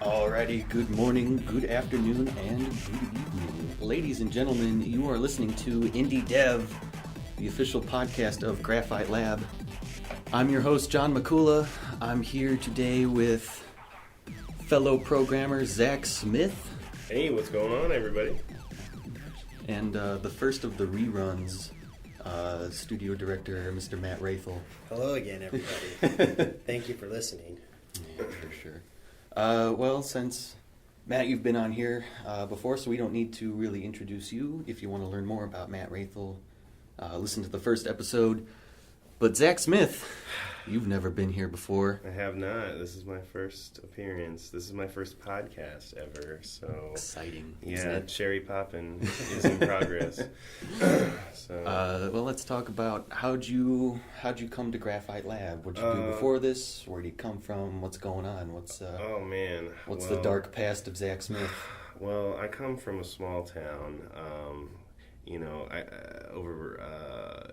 Alrighty, good morning, good afternoon, and good evening. Ladies and gentlemen, you are listening to Indie Dev, the official podcast of Graphite Lab. I'm your host, John McCullough. I'm here today with fellow programmer Zach Smith. Hey, what's going on, everybody? And the first of the reruns, studio director, Mr. Matt Raithel. Hello again, everybody. Thank you for listening. Yeah, for sure. Well, since Matt, you've been on here before, so we don't need to really introduce you. If you want to learn more about Matt Raithel, listen to the first episode. But Zach Smith, you've never been here before. I have not. This is my first appearance. This is my first podcast ever. So exciting. Yeah, cherry poppin' is in progress. Well, let's talk about how'd you come to Graphite Lab? What'd you do before this? Where did you come from? What's going on? What's the dark past of Zach Smith? Well, I come from a small town. Over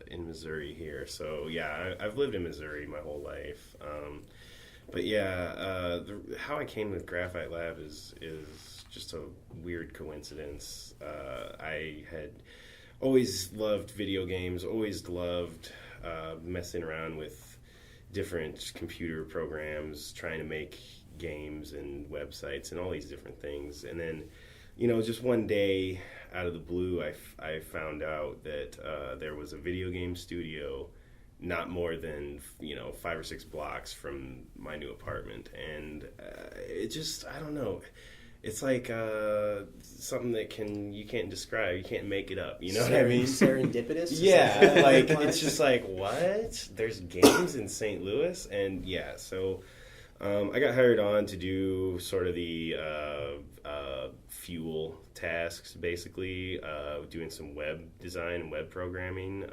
in Missouri here. So yeah, I've lived in Missouri my whole life. How I came with Graphite Lab is just a weird coincidence. I had always loved video games, always loved messing around with different computer programs, trying to make games and websites and all these different things. And then, just one day out of the blue, I found out that there was a video game studio not more than 5 or 6 blocks from my new apartment, and it just, I don't know, it's like something that you can't describe, you can't make it up, you know what I mean? Serendipitous? Yeah, like it's just like, what? There's games in St. Louis? And yeah, so I got hired on to do sort of the fuel tasks, basically, doing some web design and web programming.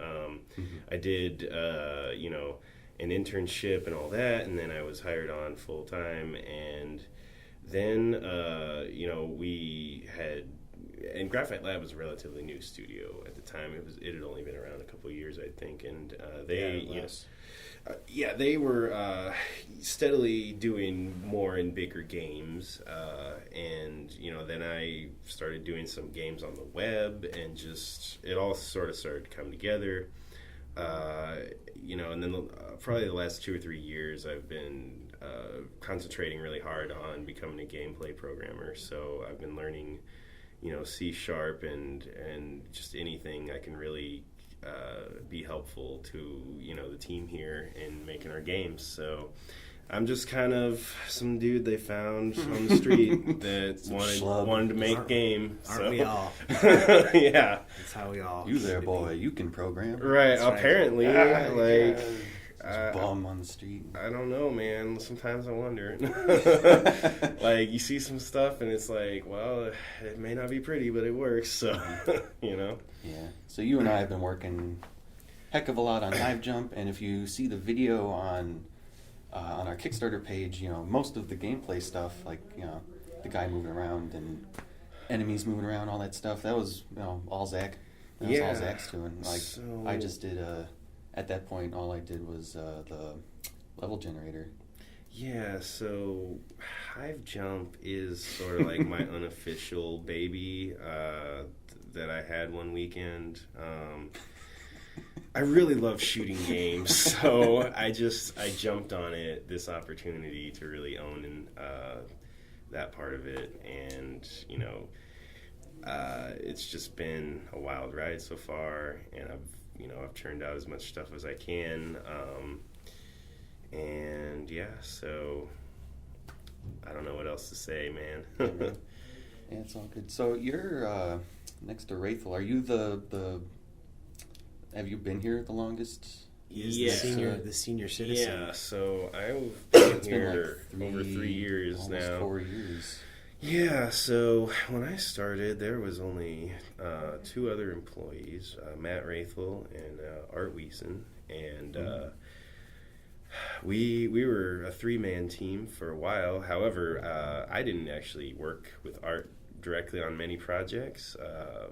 I did, an internship and all that, and then I was hired on full time. And then, and Graphite Lab was a relatively new studio at the time. It had only been around a couple of years, I think, and they were steadily doing more and bigger games, and then I started doing some games on the web, and just it all sort of started to come together, and then probably the last 2 or 3 years I've been concentrating really hard on becoming a gameplay programmer. So I've been learning, C# and just anything I can really be helpful to the team here in making our games. So I'm just kind of some dude they found on the street that wanted to make a game. Aren't we all? Yeah, that's how we all. You there, boy? You can program, right? That's apparently, right. bum on the street. I don't know, man. Sometimes I wonder. Like, you see some stuff and it's like, well, it may not be pretty, but it works. So, Yeah. So you and I have been working heck of a lot on Hive Jump, and if you see the video on our Kickstarter page, most of the gameplay stuff, like the guy moving around and enemies moving around, all that stuff, that was all Zach. That was all Zach's doing. Like, so I just did at that point, all I did was the level generator. Yeah, so Hive Jump is sort of like my unofficial baby that I had one weekend. I really love shooting games, so I jumped on it, this opportunity to really own that part of it, and it's just been a wild ride so far, and I've churned out as much stuff as I can, and yeah, so I don't know what else to say, man. Yeah, it's all good. So you're next to Raithel. Are you the have you been here the longest? Yeah, the senior citizen. Yeah, so I've been here like over 3 years almost now. 4 years. Yeah, so when I started, there was only 2 other employees, Matt Raithel and Art Wiesen, and we were a 3-man team for a while. However, I didn't actually work with Art directly on many projects. I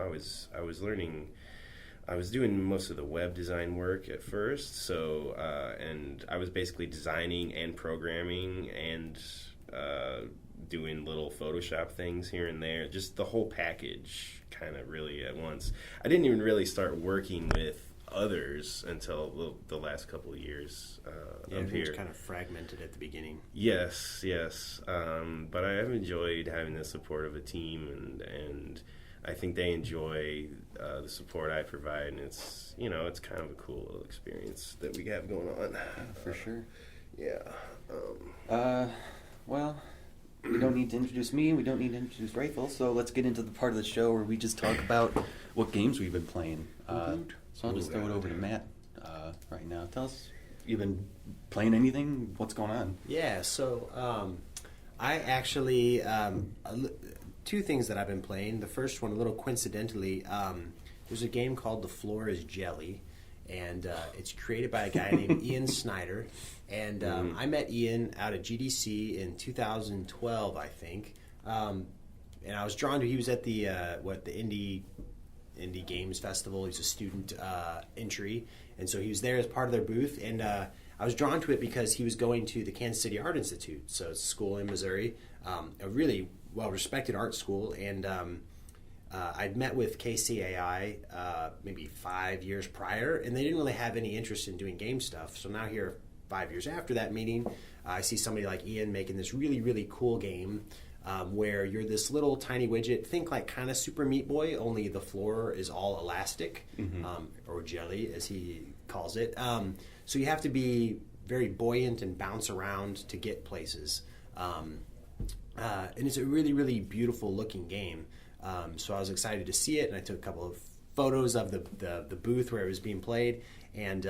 was learning. I was doing most of the web design work at first, so and I was basically designing and programming and doing little Photoshop things here and there. Just the whole package kind of really at once. I didn't even really start working with others until the last couple of years up here. Kind of fragmented at the beginning. Yes. But I have enjoyed having the support of a team, and I think they enjoy the support I provide, and it's kind of a cool little experience that we have going on. For sure. Yeah. Well, we don't need to introduce me. We don't need to introduce Raithel. So let's get into the part of the show where we just talk about what games we've been playing. So I'll just throw it over to Matt right now. Tell us, you've been playing anything? What's going on? Yeah, so I actually, two things that I've been playing. The first one, a little coincidentally, there's a game called The Floor is Jelly, and it's created by a guy named Ian Snyder. And I met Ian out at GDC in 2012, I think. And I was drawn to, he was at the Indie Games Festival. He's a student entry, and so he was there as part of their booth, and I was drawn to it because he was going to the Kansas City Art Institute, so it's a school in Missouri, a really well-respected art school, and I'd met with KCAI maybe 5 years prior, and they didn't really have any interest in doing game stuff, so now here 5 years after that meeting, I see somebody like Ian making this really, really cool game where you're this little tiny widget, think like kind of Super Meat Boy, only the floor is all elastic, or jelly as he calls it. So you have to be very buoyant and bounce around to get places. And it's a really, really beautiful looking game. So I was excited to see it, and I took a couple of photos of the booth where it was being played, and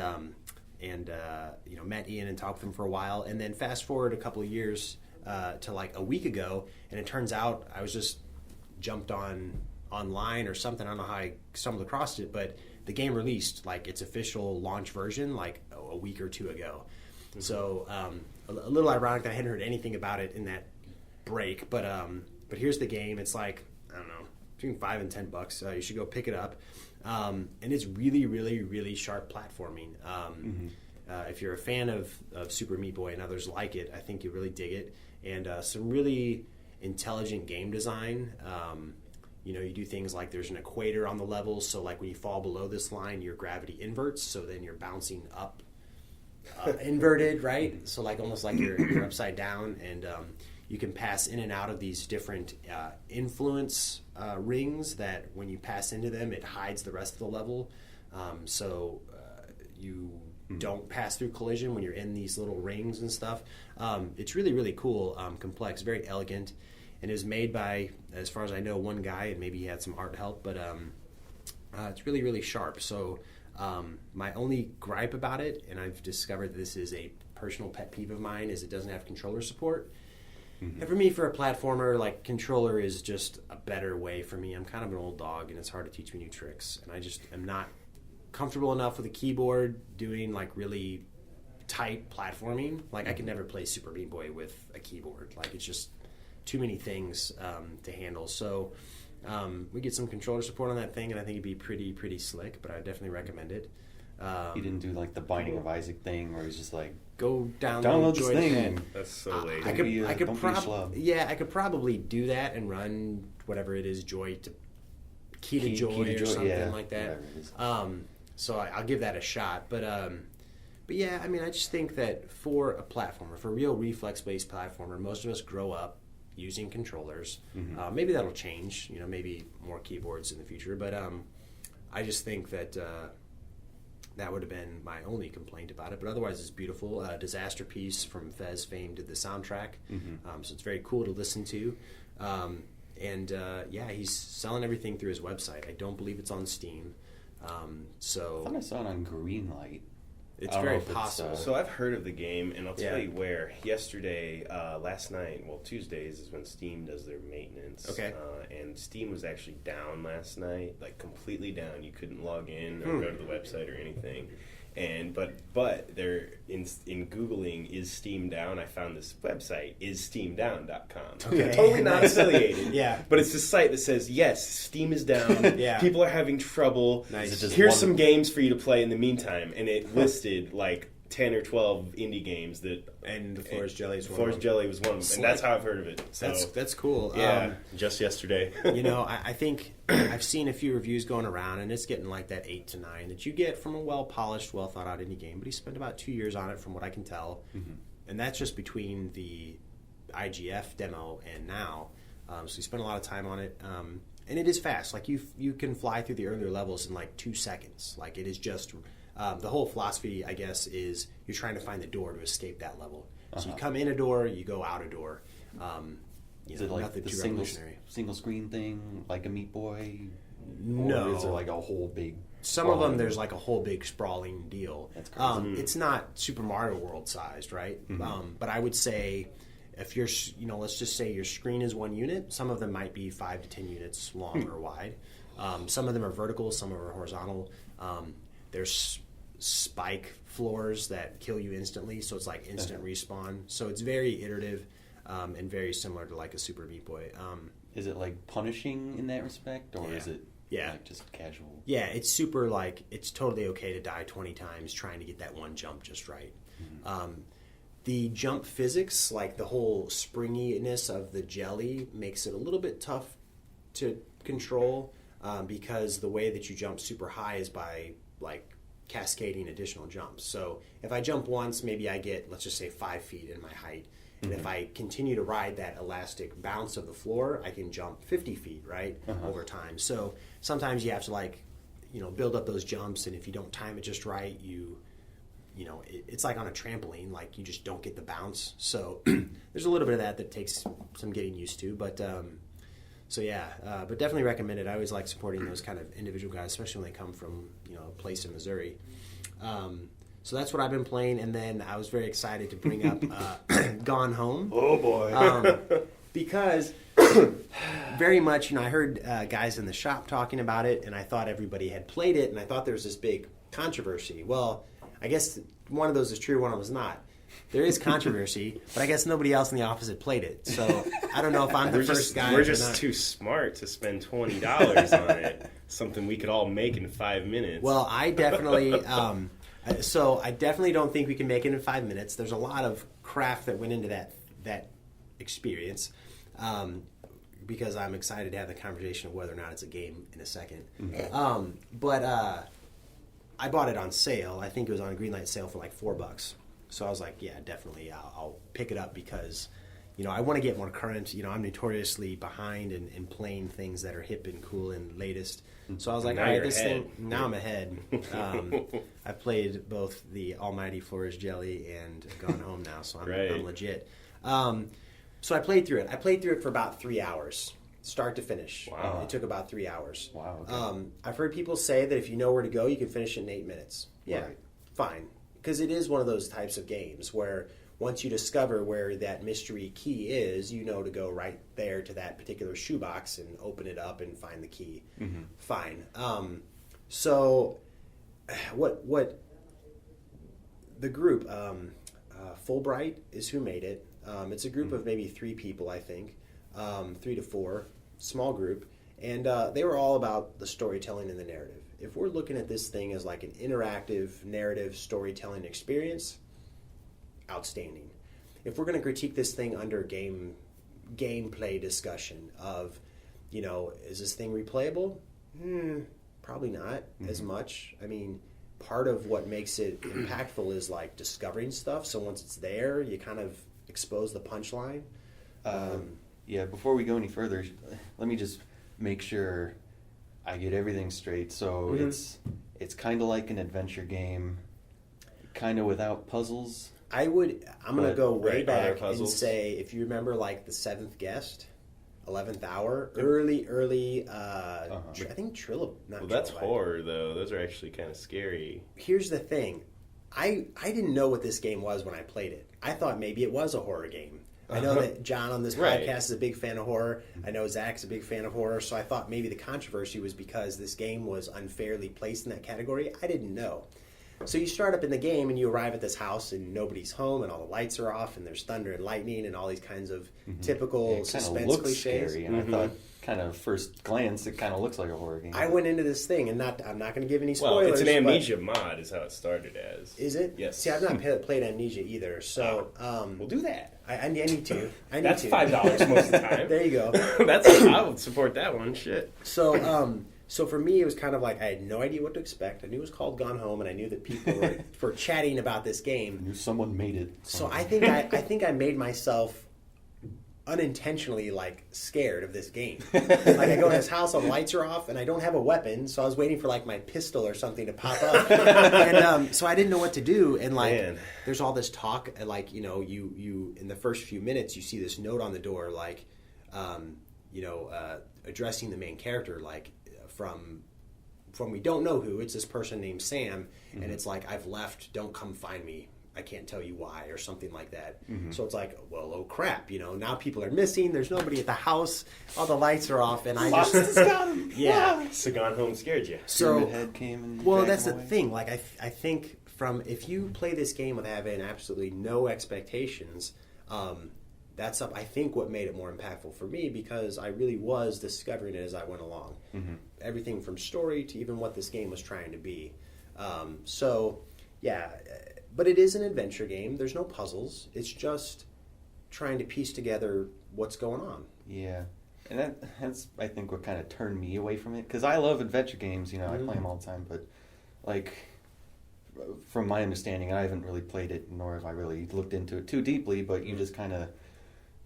met Ian and talked with him for a while. And then fast forward a couple of years to like a week ago, and it turns out I was just jumped online or something. I don't know how I stumbled across it, but the game released like its official launch version like a week or two ago. So a little ironic that I hadn't heard anything about it in that break, but here's the game. It's like, I don't know, between $5 and $10. You should go pick it up, and it's really, really, really sharp platforming. If you're a fan of Super Meat Boy and others like it, I think you really dig it. And some really intelligent game design. You do things like there's an equator on the level, so like when you fall below this line, your gravity inverts, so then you're bouncing up inverted, right? So like almost like you're upside down, and you can pass in and out of these different influence rings that when you pass into them, it hides the rest of the level. So you don't pass through collision when you're in these little rings and stuff. It's really, really cool, complex, very elegant, and it was made by, as far as I know, one guy, and maybe he had some art help, but it's really, really sharp. So my only gripe about it, and I've discovered this is a personal pet peeve of mine, is it doesn't have controller support. And for me, for a platformer, like, controller is just a better way for me. I'm kind of an old dog, and it's hard to teach me new tricks, and I just am not comfortable enough with a keyboard doing like really tight platforming. Like I could never play Super Meat Boy with a keyboard. Like it's just too many things to handle. So we get some controller support on that thing, and I think it'd be pretty slick. But I definitely recommend it. He didn't do like the Binding of Isaac thing where he's just like, go download this thing. That's so late. I could probably do that and run whatever it is, Joy to Key to Joy or something like that. So I'll give that a shot. But yeah, I mean, I just think that for a platformer, for a real reflex-based platformer, most of us grow up using controllers. Maybe that'll change. Maybe more keyboards in the future. But I just think that that would have been my only complaint about it. But otherwise, it's beautiful. Disaster Piece from Fez fame did the soundtrack. So it's very cool to listen to. Yeah, he's selling everything through his website. I don't believe it's on Steam. I thought I saw it on Greenlight. It's very possible. So I've heard of the game, and I'll tell you where. Yesterday, last night, Tuesdays is when Steam does their maintenance. Okay. And Steam was actually down last night, like completely down. You couldn't log in or go to the website or anything. And but they're in Googling is Steam down. I found this website issteamdown.com. Okay. Totally not affiliated. Yeah, but it's this site that says yes, Steam is down. People are having trouble. Nice. Here's some games for you to play in the meantime, and it listed like 10 or 12 indie games that... And the Forest Jelly is one Forest of them. Jelly was one of them. And that's how I've heard of it. So, That's cool. yeah, just yesterday. I think I've seen a few reviews going around, and it's getting like that 8 to 9 that you get from a well-polished, well-thought-out indie game. But he spent about 2 years on it, from what I can tell. Mm-hmm. And that's just between the IGF demo and now. So he spent a lot of time on it. And it is fast. Like, you can fly through the earlier levels in like 2 seconds. Like, it is just... the whole philosophy, I guess, is you're trying to find the door to escape that level. So you come in a door, you go out a door. Is it like nothing the too single screen thing, like a Meat Boy? No. Or is there like a whole big... Some of them, there's like a whole big sprawling deal. That's crazy. It's not Super Mario World sized, right? Mm-hmm. But I would say if you're, let's just say your screen is 1 unit, some of them might be 5 to 10 units long or wide. Some of them are vertical, some of them are horizontal. There's spike floors that kill you instantly, so it's like instant respawn. So it's very iterative and very similar to like a Super Meat Boy. Is it like punishing in that respect, or is it like just casual? Yeah, it's super like, it's totally okay to die 20 times trying to get that one jump just right. Mm-hmm. The jump physics, like the whole springiness of the jelly, makes it a little bit tough to control because the way that you jump super high is by like cascading additional jumps. So if I jump once, maybe I get, let's just say 5 feet in my height. And if I continue to ride that elastic bounce of the floor, I can jump 50 feet, right, over time. So sometimes you have to like, build up those jumps, and if you don't time it just right, it's like on a trampoline, like you just don't get the bounce. So there's a little bit of that takes some getting used to, but but definitely recommend it. I always like supporting those kind of individual guys, especially when they come from a place in Missouri. So that's what I've been playing, and then I was very excited to bring up Gone Home. Oh boy! Because very much, I heard guys in the shop talking about it, and I thought everybody had played it, and I thought there was this big controversy. Well, I guess one of those is true, one of them is not. There is controversy, but I guess nobody else in the office had played it. So I don't know if I'm the first guy. We're just too smart to spend $20 on it. Something we could all make in 5 minutes. Well, I definitely... I definitely don't think we can make it in 5 minutes. There's a lot of craft that went into that experience because I'm excited to have the conversation of whether or not it's a game in a second. Mm-hmm. But I bought it on sale. I think it was on a Greenlight sale for like $4. So I was like, yeah, definitely, I'll pick it up because, I want to get more current. I'm notoriously behind in playing things that are hip and cool and latest. So I was like, all right, now I'm ahead. I've played both the almighty Forest Jelly and Gone Home now, so I'm legit. So I played through it. I played through it for about 3 hours, start to finish. Wow. It took about 3 hours. Wow. Okay. I've heard people say that if you know where to go, you can finish it in 8 minutes. Yeah, fine. Because it is one of those types of games where once you discover where that mystery key is, to go right there to that particular shoebox and open it up and find the key. Mm-hmm. Fine. So what the group, Fulbright is who made it. It's a group of maybe 3 people, I think, 3 to 4, small group. And they were all about the storytelling and the narrative. If we're looking at this thing as like an interactive narrative storytelling experience, outstanding. If we're going to critique this thing under gameplay discussion of, is this thing replayable? Probably not as much. I mean, part of what makes it impactful is like discovering stuff. So once it's there, you kind of expose the punchline. Before we go any further, let me just make sure I get everything straight. So it's kind of like an adventure game, kind of without puzzles. I'm going to go way back and say, if you remember like The Seventh Guest, 11th Hour, early, I think Trilobite. Well, that's horror though. Those are actually kind of scary. Here's the thing. I didn't know what this game was when I played it. I thought maybe it was a horror game. I know that John on this podcast is a big fan of horror. I know Zach's a big fan of horror, so I thought maybe the controversy was because this game was unfairly placed in that category. I didn't know. So you start up in the game and you arrive at this house and nobody's home and all the lights are off and there's thunder and lightning and all these kinds of typical suspense cliches. Scary, and I thought kind of first glance, it kind of looks like a horror game. I went into this thing, and I'm not going to give any Well, spoilers. it's an Amnesia mod, is how it started as. Is it? Yes. See, I've not played Amnesia either, so We'll do that. I need to. That's $5 most of the time. There you go. I would support that one. Shit. So for me, it was kind of like I had no idea what to expect. I knew it was called Gone Home, and I knew that people were chatting about this game. I knew someone made it. So I think I made myself unintentionally like scared of this game. Like I go in his house, all the lights are off, and I don't have a weapon, so I was waiting for like my pistol or something to pop up, and so I didn't know what to do. And like, there's all this talk, like you in the first few minutes, you see this note on the door, like, addressing the main character, like from we don't know who. It's this person named Sam, and it's like, I've left. Don't come find me. I can't tell you why, or something like that. So it's like, well, oh crap, now people are missing. There's nobody at the house. All the lights are off, and I just got him. yeah. So Gone Home scared you. So Pyramid Head came and well, dragged that's him the away. thing. Like I think if you play this game with having absolutely no expectations, that's I think what made it more impactful for me, because I really was discovering it as I went along. Everything from story to even what this game was trying to be. But it is an adventure game. There's no puzzles. It's just trying to piece together what's going on. Yeah. And that's, I think, what kind of turned me away from it. Because I love adventure games, I play them all the time. But, like, from my understanding, I haven't really played it, nor have I really looked into it too deeply, but you just kind of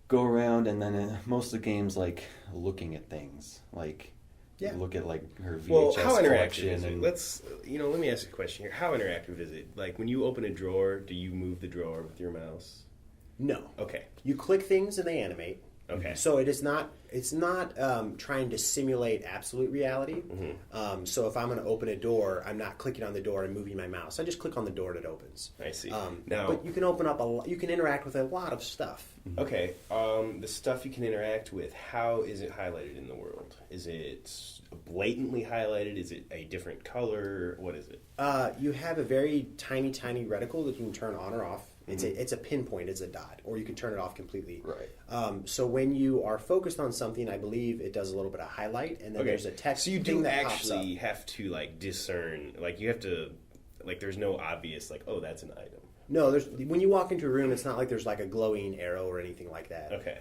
go around, and then most of the game's, like, looking at things. Like, you look at, like, her VHS Well, how interactive collection. is it? And Let me ask you a question here. How interactive is it? Like, when you open a drawer, do you move the drawer with your mouse? No. Okay. You click things and they animate. Okay. So it's not trying to simulate absolute reality. So if I'm going to open a door, I'm not clicking on the door and moving my mouse. I just click on the door and it opens. I see. Now, but you can open up you can interact with a lot of stuff. Okay. The stuff you can interact with, how is it highlighted in the world? Is it blatantly highlighted? Is it a different color? What is it? You have a very tiny reticle that you can turn on or off. It's a pinpoint, it's a dot, or you can turn it off completely. Right. So when you are focused on something, I believe it does a little bit of highlight, and then there's a text. So you thing do that pops up. actually have to like discern, like you have to, like there's no obvious like, oh, that's an item. No, when you walk into a room, it's not like there's like a glowing arrow or anything like that. Okay.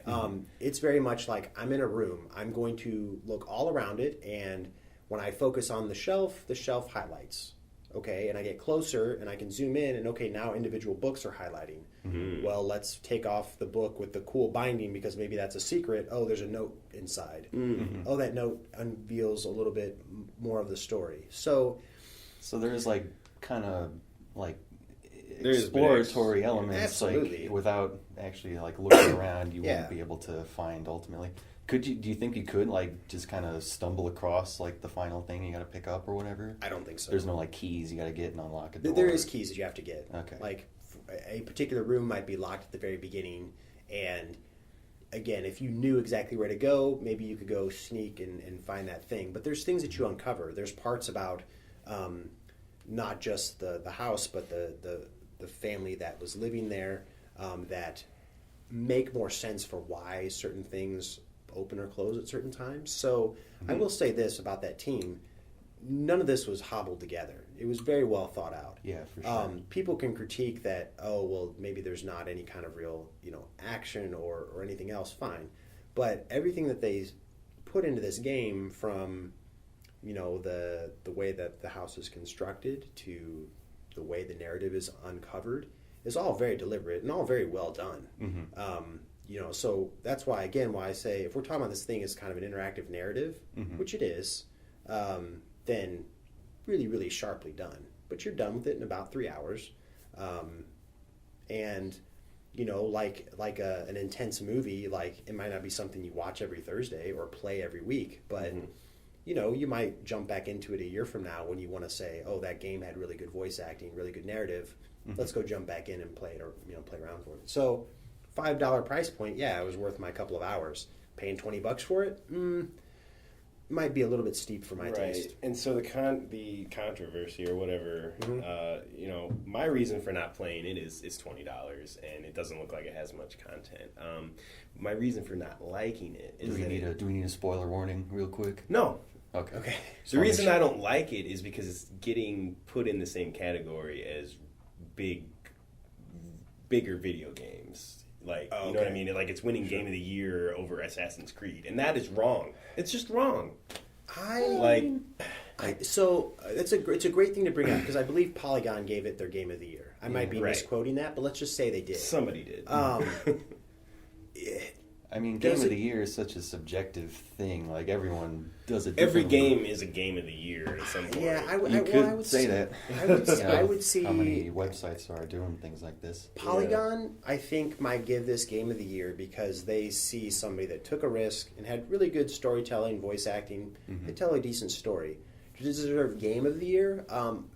It's very much like I'm in a room. I'm going to look all around it, and when I focus on the shelf highlights. Okay, and I get closer, and I can zoom in, and okay, now individual books are highlighting. Well, let's take off the book with the cool binding because maybe that's a secret. Oh, there's a note inside. Oh, that note unveils a little bit more of the story. So there's like kind of like There's exploratory elements. Absolutely. Like without actually like looking around, you won't be able to find ultimately. Do you think you could like just kind of stumble across like the final thing you got to pick up or whatever? I don't think so. There's no like keys you got to get and unlock a door. There is keys that you have to get. Okay. Like a particular room might be locked at the very beginning, and again, if you knew exactly where to go, maybe you could go sneak and find that thing. But there's things that you uncover. There's parts about not just the house, but the family that was living there that make more sense for why certain things open or close at certain times. So I will say this about that team. None of this was hobbled together. It was very well thought out. Yeah, for sure. People can critique that, oh, well, maybe there's not any kind of real, action or anything else, fine. But everything that they put into this game, from, the way that the house is constructed to the way the narrative is uncovered, is all very deliberate and all very well done. So that's why I say, if we're talking about this thing as kind of an interactive narrative, which it is, then really, really sharply done. But you're done with it in about 3 hours. And, like an intense movie, like it might not be something you watch every Thursday or play every week, but, you might jump back into it a year from now when you want to say, oh, that game had really good voice acting, really good narrative. Let's go jump back in and play it, or, play around for it. So $5 price point, it was worth my couple of hours. Paying $20 for it? might be a little bit steep for my taste. And so the controversy or whatever, my reason for not playing it is it's $20 and it doesn't look like it has much content. My reason for not liking it is do we need a spoiler warning real quick? No. Okay. The reason I don't like it is because it's getting put in the same category as bigger video games. Like, you know what I mean? Like, it's winning Game of the Year over Assassin's Creed. And that is wrong. It's just wrong. So it's a great thing to bring up because I believe Polygon gave it their Game of the Year. I might be misquoting that, but let's just say they did. Somebody did. I mean, Game of the Year is such a subjective thing. Like, everyone does it Every differently. game is a Game of the Year at some point. Yeah, I would say that. I would see how many websites are doing things like this. Polygon, I think, might give this Game of the Year because they see somebody that took a risk and had really good storytelling, voice acting. They tell a decent story. To deserve Game of the Year,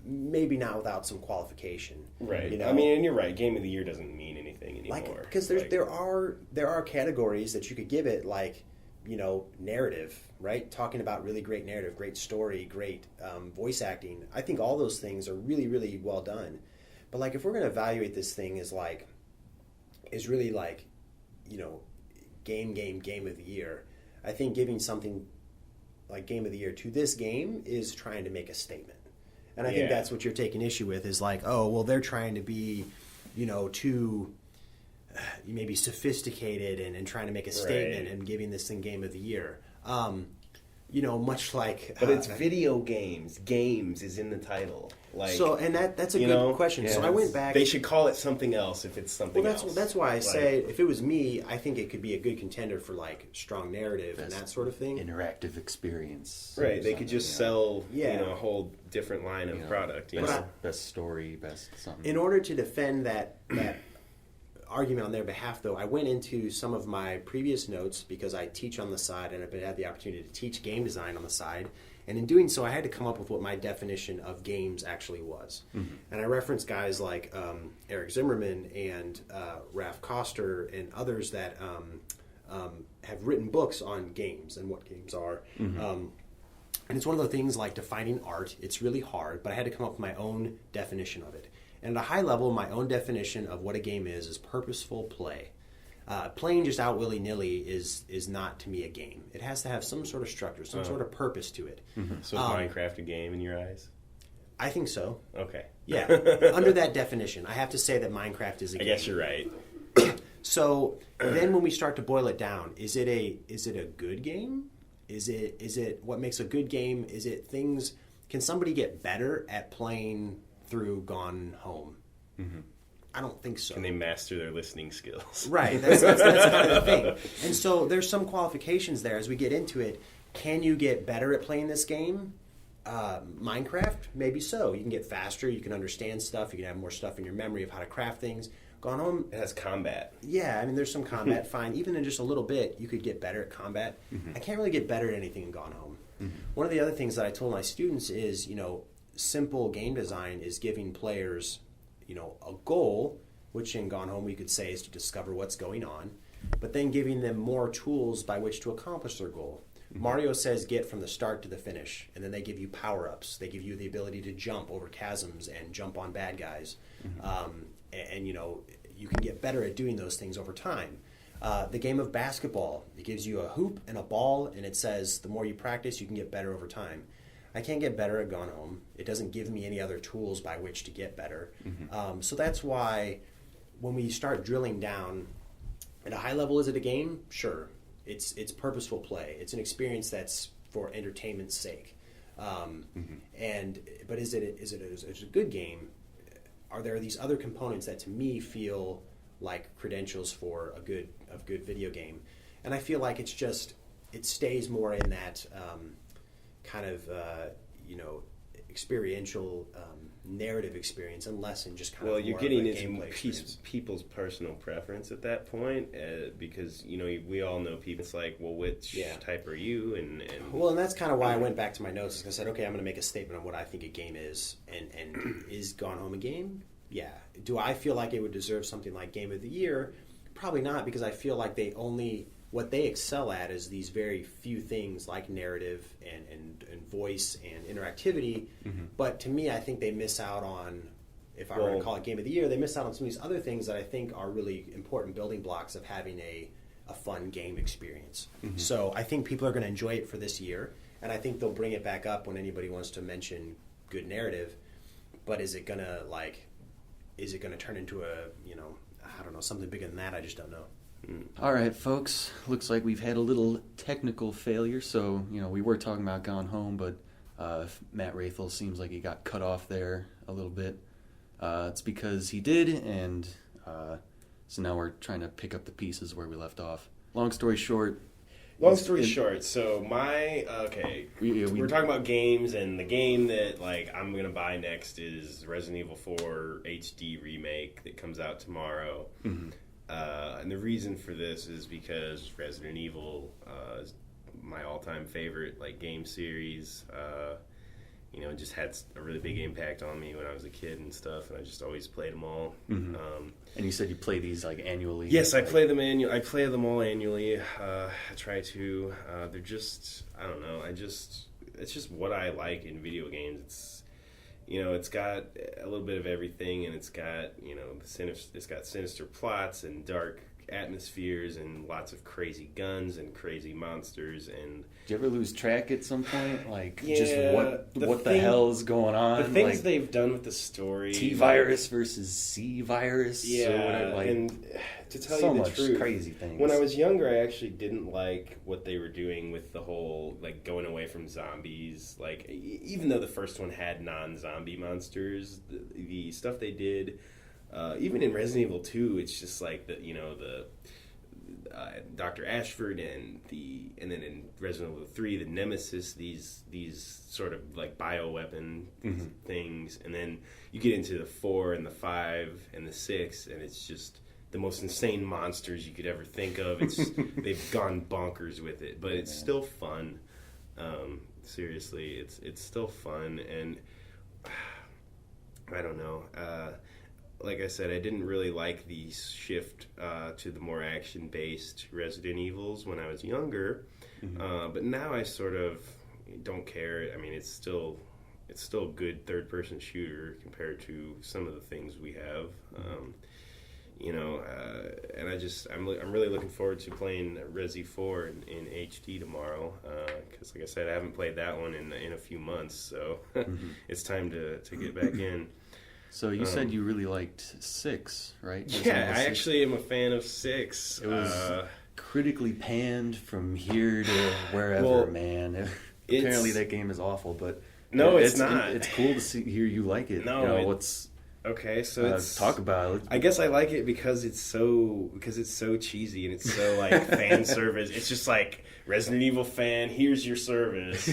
maybe not without some qualification. Right. You know? I mean, and you're right. Game of the Year doesn't mean anything anymore. Because there are categories that you could give it, like, narrative, right? Talking about really great narrative, great story, great voice acting. I think all those things are really, really well done. But like, if we're going to evaluate this thing as really game of the year, I think giving something like Game of the Year to this game is trying to make a statement. And I think that's what you're taking issue with is like, oh, well, they're trying to be, too maybe sophisticated and trying to make a statement and giving this thing Game of the Year. Much like... But it's video games. Games is in the title. And that's a good question. Yeah, so I went back... They should call it something else if it's something else. That's why I say, if it was me, I think it could be a good contender for, strong narrative and that sort of thing. Interactive experience. Right, they could just sell, a whole different line of product. Best story, best something. In order to defend that argument on their behalf, though, I went into some of my previous notes because I teach on the side and I've had the opportunity to teach game design on the side. And in doing so, I had to come up with what my definition of games actually was. And I referenced guys like Eric Zimmerman and Ralph Koster and others that have written books on games and what games are. And it's one of the things like defining art. It's really hard, but I had to come up with my own definition of it. And at a high level, my own definition of what a game is purposeful play. Playing just out willy-nilly is not, to me, a game. It has to have some sort of structure, some sort of purpose to it. So is Minecraft a game in your eyes? I think so. Okay. Yeah. Under that definition, I have to say that Minecraft is a game. I guess you're right. So then when we start to boil it down, is it a good game? Is it what makes a good game? Is it things... Can somebody get better at playing through Gone Home? I don't think so. Can they master their listening skills? Right, that's kind of the thing. And so there's some qualifications there as we get into it. Can you get better at playing this game? Minecraft, maybe so. You can get faster, you can understand stuff, you can have more stuff in your memory of how to craft things. Gone Home... It has combat. Yeah, I mean, there's some combat, fine. Even in just a little bit, you could get better at combat. I can't really get better at anything in Gone Home. One of the other things that I told my students is, simple game design is giving players, a goal, which in Gone Home we could say is to discover what's going on, but then giving them more tools by which to accomplish their goal. Mario says get from the start to the finish, and then they give you power-ups. They give you the ability to jump over chasms and jump on bad guys. And you can get better at doing those things over time. The game of basketball, it gives you a hoop and a ball, and it says the more you practice, you can get better over time. I can't get better at Gone Home. It doesn't give me any other tools by which to get better. So that's why when we start drilling down, at a high level, is it a game? Sure. It's purposeful play. It's an experience that's for entertainment's sake. But is it a good game? Are there these other components that to me feel like credentials for a good video game? And I feel like it stays more in that kind of experiential narrative experience and less in just kind of you're more getting of a into gameplay experience. people's personal preference at that point because we all know people. It's like, well, which type are you? And that's kind of why I went back to my notes. I said, okay, I'm going to make a statement on what I think a game is, and is Gone Home a game? Yeah. Do I feel like it would deserve something like Game of the Year? Probably not, because I feel like they only what they excel at is these very few things like narrative and voice and interactivity. But to me, I think they miss out on, if I were to call it Game of the Year, they miss out on some of these other things that I think are really important building blocks of having a fun game experience. So I think people are going to enjoy it for this year, and I think they'll bring it back up when anybody wants to mention good narrative. But is it going to turn into I don't know, something bigger than that? I just don't know. All right, folks. Looks like we've had a little technical failure. So, we were talking about Gone Home, but Matt Raithel seems like he got cut off there a little bit. It's because he did, and so now we're trying to pick up the pieces where we left off. Long story short, so we're talking about games, and the game that I'm gonna buy next is Resident Evil 4 HD remake that comes out tomorrow. And the reason for this is because Resident Evil is my all-time favorite game series. It just had a really big impact on me when I was a kid and stuff, and I just always played them all. And you said you play these annually? Yes, I play them annually. I play them all annually. I try to. They're just, I don't know. It's just what I like in video games. It's got a little bit of everything, and it's got it's got sinister plots and dark atmospheres and lots of crazy guns and crazy monsters. And do you ever lose track at some point? Yeah, what the hell is going on? The things they've done with the story. T-virus versus C-virus. Yeah, or whatever, and to tell so you the much truth, crazy things. When I was younger, I actually didn't like what they were doing with the whole going away from zombies. Even though the first one had non-zombie monsters, the stuff they did. Even in Resident Evil 2, it's just the Dr. Ashford and then in Resident Evil 3, the Nemesis, these sort of bioweapon things, and then you get into the 4 and the 5 and the 6, and it's just the most insane monsters you could ever think of. They've gone bonkers with it, but it's still fun. Seriously, it's still fun, and I don't know. Like I said, I didn't really like the shift to the more action-based Resident Evils when I was younger, but now I sort of don't care. I mean, it's still a good third-person shooter compared to some of the things we have, and I'm really looking forward to playing Resi 4 in HD tomorrow, because like I said, I haven't played that one in a few months, so it's time to get back in. So you said you really liked 6, right? Yeah, I actually am a fan of 6. It was critically panned from here to wherever, man. Apparently that game is awful, but no, it's not. It's cool to hear you like it. No, what's okay? So talk about it. I guess I like it because it's so cheesy and it's so fan service. It's just Resident Evil fan. Here's your service.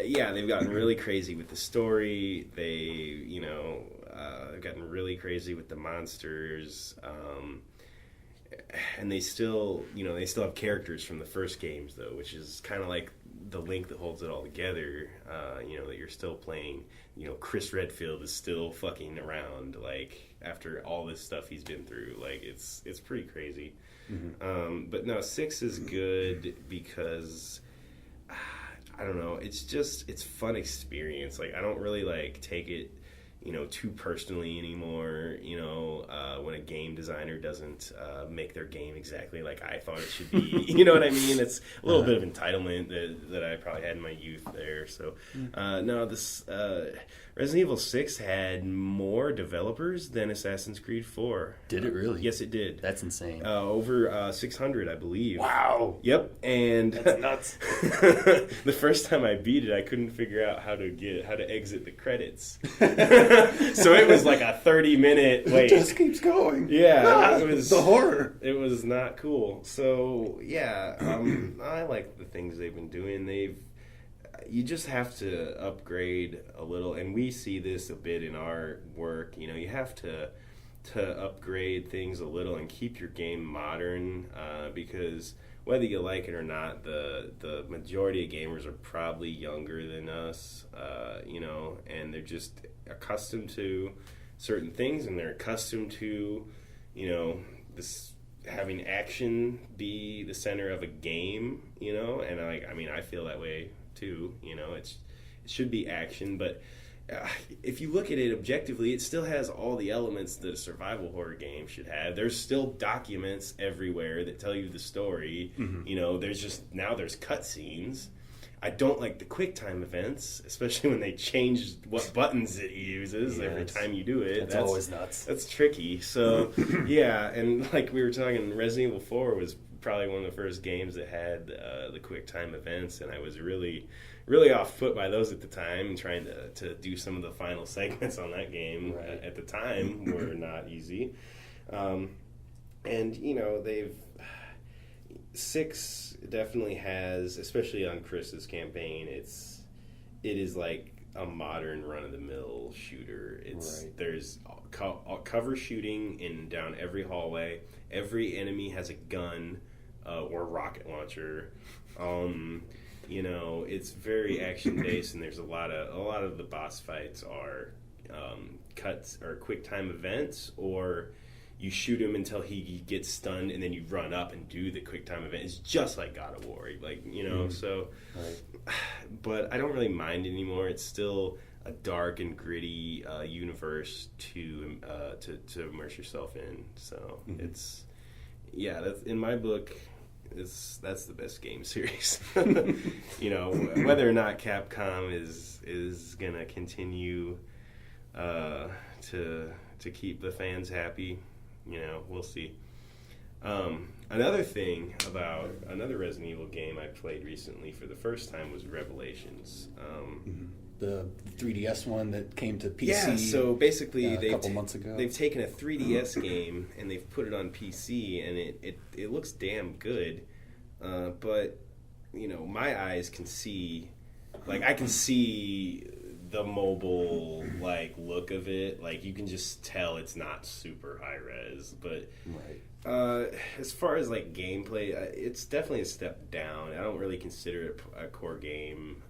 Yeah, they've gotten really crazy with the story. They've gotten really crazy with the monsters, and they still have characters from the first games though, which is kind of the link that holds it all together. That you're still playing. Chris Redfield is still fucking around after all this stuff he's been through. It's pretty crazy. But no, 6 is good because. I don't know. It's fun experience. I don't really take it, too personally anymore. When a game designer doesn't make their game exactly like I thought it should be. You know what I mean? It's a little bit of entitlement that I probably had in my youth there. So, no, this Resident Evil 6 had more developers than Assassin's Creed 4. Did it really? Yes, it did. That's insane. Over 600, I believe. Wow. Yep. And that's nuts. The first time I beat it, I couldn't figure out how to exit the credits. So it was a 30-minute wait. It just keeps going. Yeah, it was the horror. It was not cool. So yeah, I like the things they've been doing. You just have to upgrade a little, and we see this a bit in our work. You have to upgrade things a little and keep your game modern, because whether you like it or not, the majority of gamers are probably younger than us, and they're just accustomed to certain things, and they're accustomed to, this having action be the center of a game, you know, and I feel that way too, you know. It should be action, but if you look at it objectively, it still has all the elements that a survival horror game should have. There's still documents everywhere that tell you the story. You know, there's cutscenes. I don't like the QuickTime events, especially when they change what buttons it uses every time you do it. That's always nuts. That's tricky. So, yeah, and like we were talking, Resident Evil 4 was probably one of the first games that had the QuickTime events, and I was really, really off foot by those at the time, and trying to do some of the final segments on that game at the time were not easy. And, you know, 6 definitely has, especially on Chris's campaign, it is like a modern run-of-the-mill shooter. There's cover shooting down every hallway. Every enemy has a gun or rocket launcher. You know, it's very action-based, and there's a lot of the boss fights are cuts or quick time events, or you shoot him until he gets stunned, and then you run up and do the quick time event. It's just like God of War, like, you know. So, but I don't really mind anymore. It's still a dark and gritty universe to immerse yourself in. So it's that's in my book. That's the best game series. You know, whether or not Capcom is gonna continue to keep the fans happy, you know, we'll see. Another thing about another Resident Evil game I played recently for the first time was Revelations. The 3DS one that came to PC. Yeah, so basically a couple months ago. They've taken a 3DS game and they've put it on PC, and it looks damn good. But, you know, my eyes can see, like, I can see the mobile, like, look of it. Like, you can just tell it's not super high res. But as far as, like, gameplay, it's definitely a step down. I don't really consider it a core game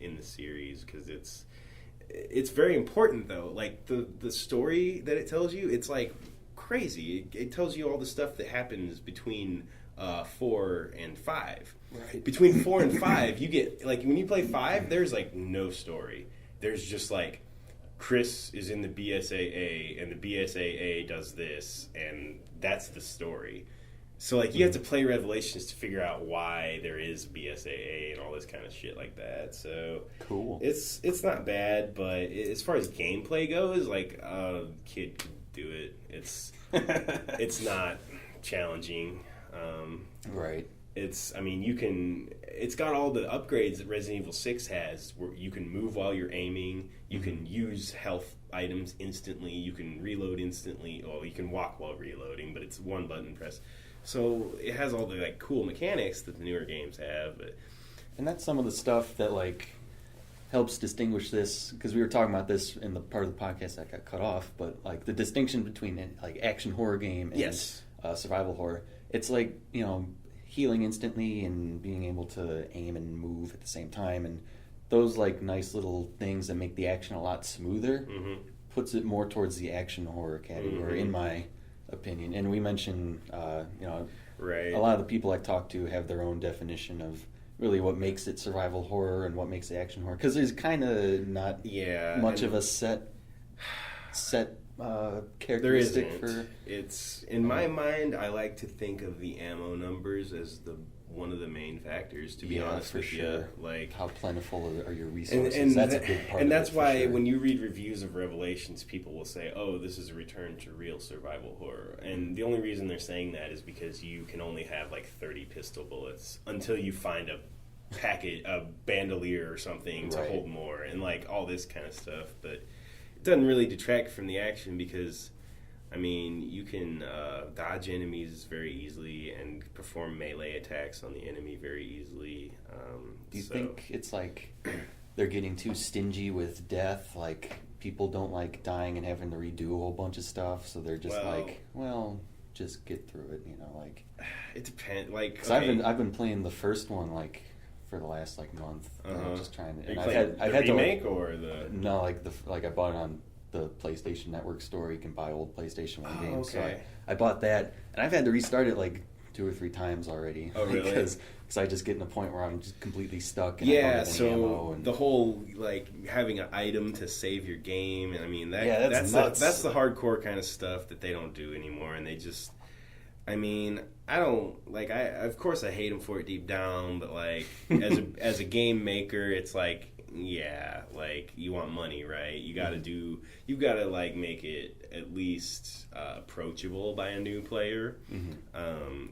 in the series, because it's very important, though. Like, the story that it tells you, it's, like, crazy. It tells you all the stuff that happens between 4 and 5. Right. Between 4 and 5, you get, like, when you play 5, there's, like, no story. There's just, like, Chris is in the BSAA, and the BSAA does this, and that's the story. So, like, you have to play Revelations to figure out why there is BSAA and all this kind of shit like that. So, cool. It's not bad, but as far as gameplay goes, like, a kid could do it. It's not challenging. It's got all the upgrades that Resident Evil 6 has, where you can move while you're aiming, you can use health items instantly, you can reload instantly, you can walk while reloading, but it's one button press. So it has all the, like, cool mechanics that the newer games have. And that's some of the stuff that, like, helps distinguish this, because we were talking about this in the part of the podcast that got cut off, but, like, the distinction between, like, action horror game and survival horror. It's like, you know, healing instantly and being able to aim and move at the same time, and those, like, nice little things that make the action a lot smoother puts it more towards the action horror category, in my opinion. And we mentioned, you know, a lot of the people I talk to have their own definition of really what makes it survival horror and what makes it action horror, because there's kind of not much of a set characteristic. There isn't. It's, in my mind, I like to think of the ammo numbers as one of the main factors, to be honest with you. Like, how plentiful are your resources? And that's a big part and of that's it, why when you read reviews of Revelations, people will say, oh, this is a return to real survival horror. And the only reason they're saying that is because you can only have, like, 30 pistol bullets until you find a bandolier or something to hold more, and, like, all this kind of stuff. But it doesn't really detract from the action, because, I mean, you can dodge enemies very easily and perform melee attacks on the enemy very easily. Do you think it's like they're getting too stingy with death? Like, people don't like dying and having to redo a whole bunch of stuff, so they're just just get through it, you know? Like, it depends. Like, 'cause I've been playing the first one, like, for the last, like, month. Just trying to. I've had the remake or the no, like I bought it on the PlayStation Network store. You can buy old PlayStation 1 games. Okay. So I bought that, and I've had to restart it like 2 or 3 times already. Oh, really? Because I just get in a point where I'm just completely stuck. And I don't Yeah, have any ammo so and the whole like having an item to save your game. I mean, that's nuts. that's the hardcore kind of stuff that they don't do anymore, and they just. I mean, I don't like. I of course I hate them for it deep down, but like as a game maker, it's like yeah, like you want money, right? You gotta like make it at least approachable by a new player.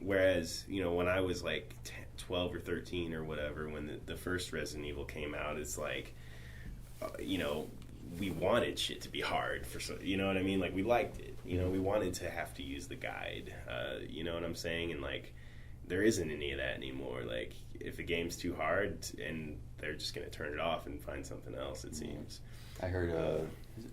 Whereas when I was like 12 or 13 or whatever, when the first Resident Evil came out, it's like we wanted shit to be hard for you know what I mean? Like we liked it. We wanted to have to use the guide. You know what I'm saying? And like there isn't any of that anymore. Like if a game's too hard, and they're just gonna turn it off and find something else. It seems. I heard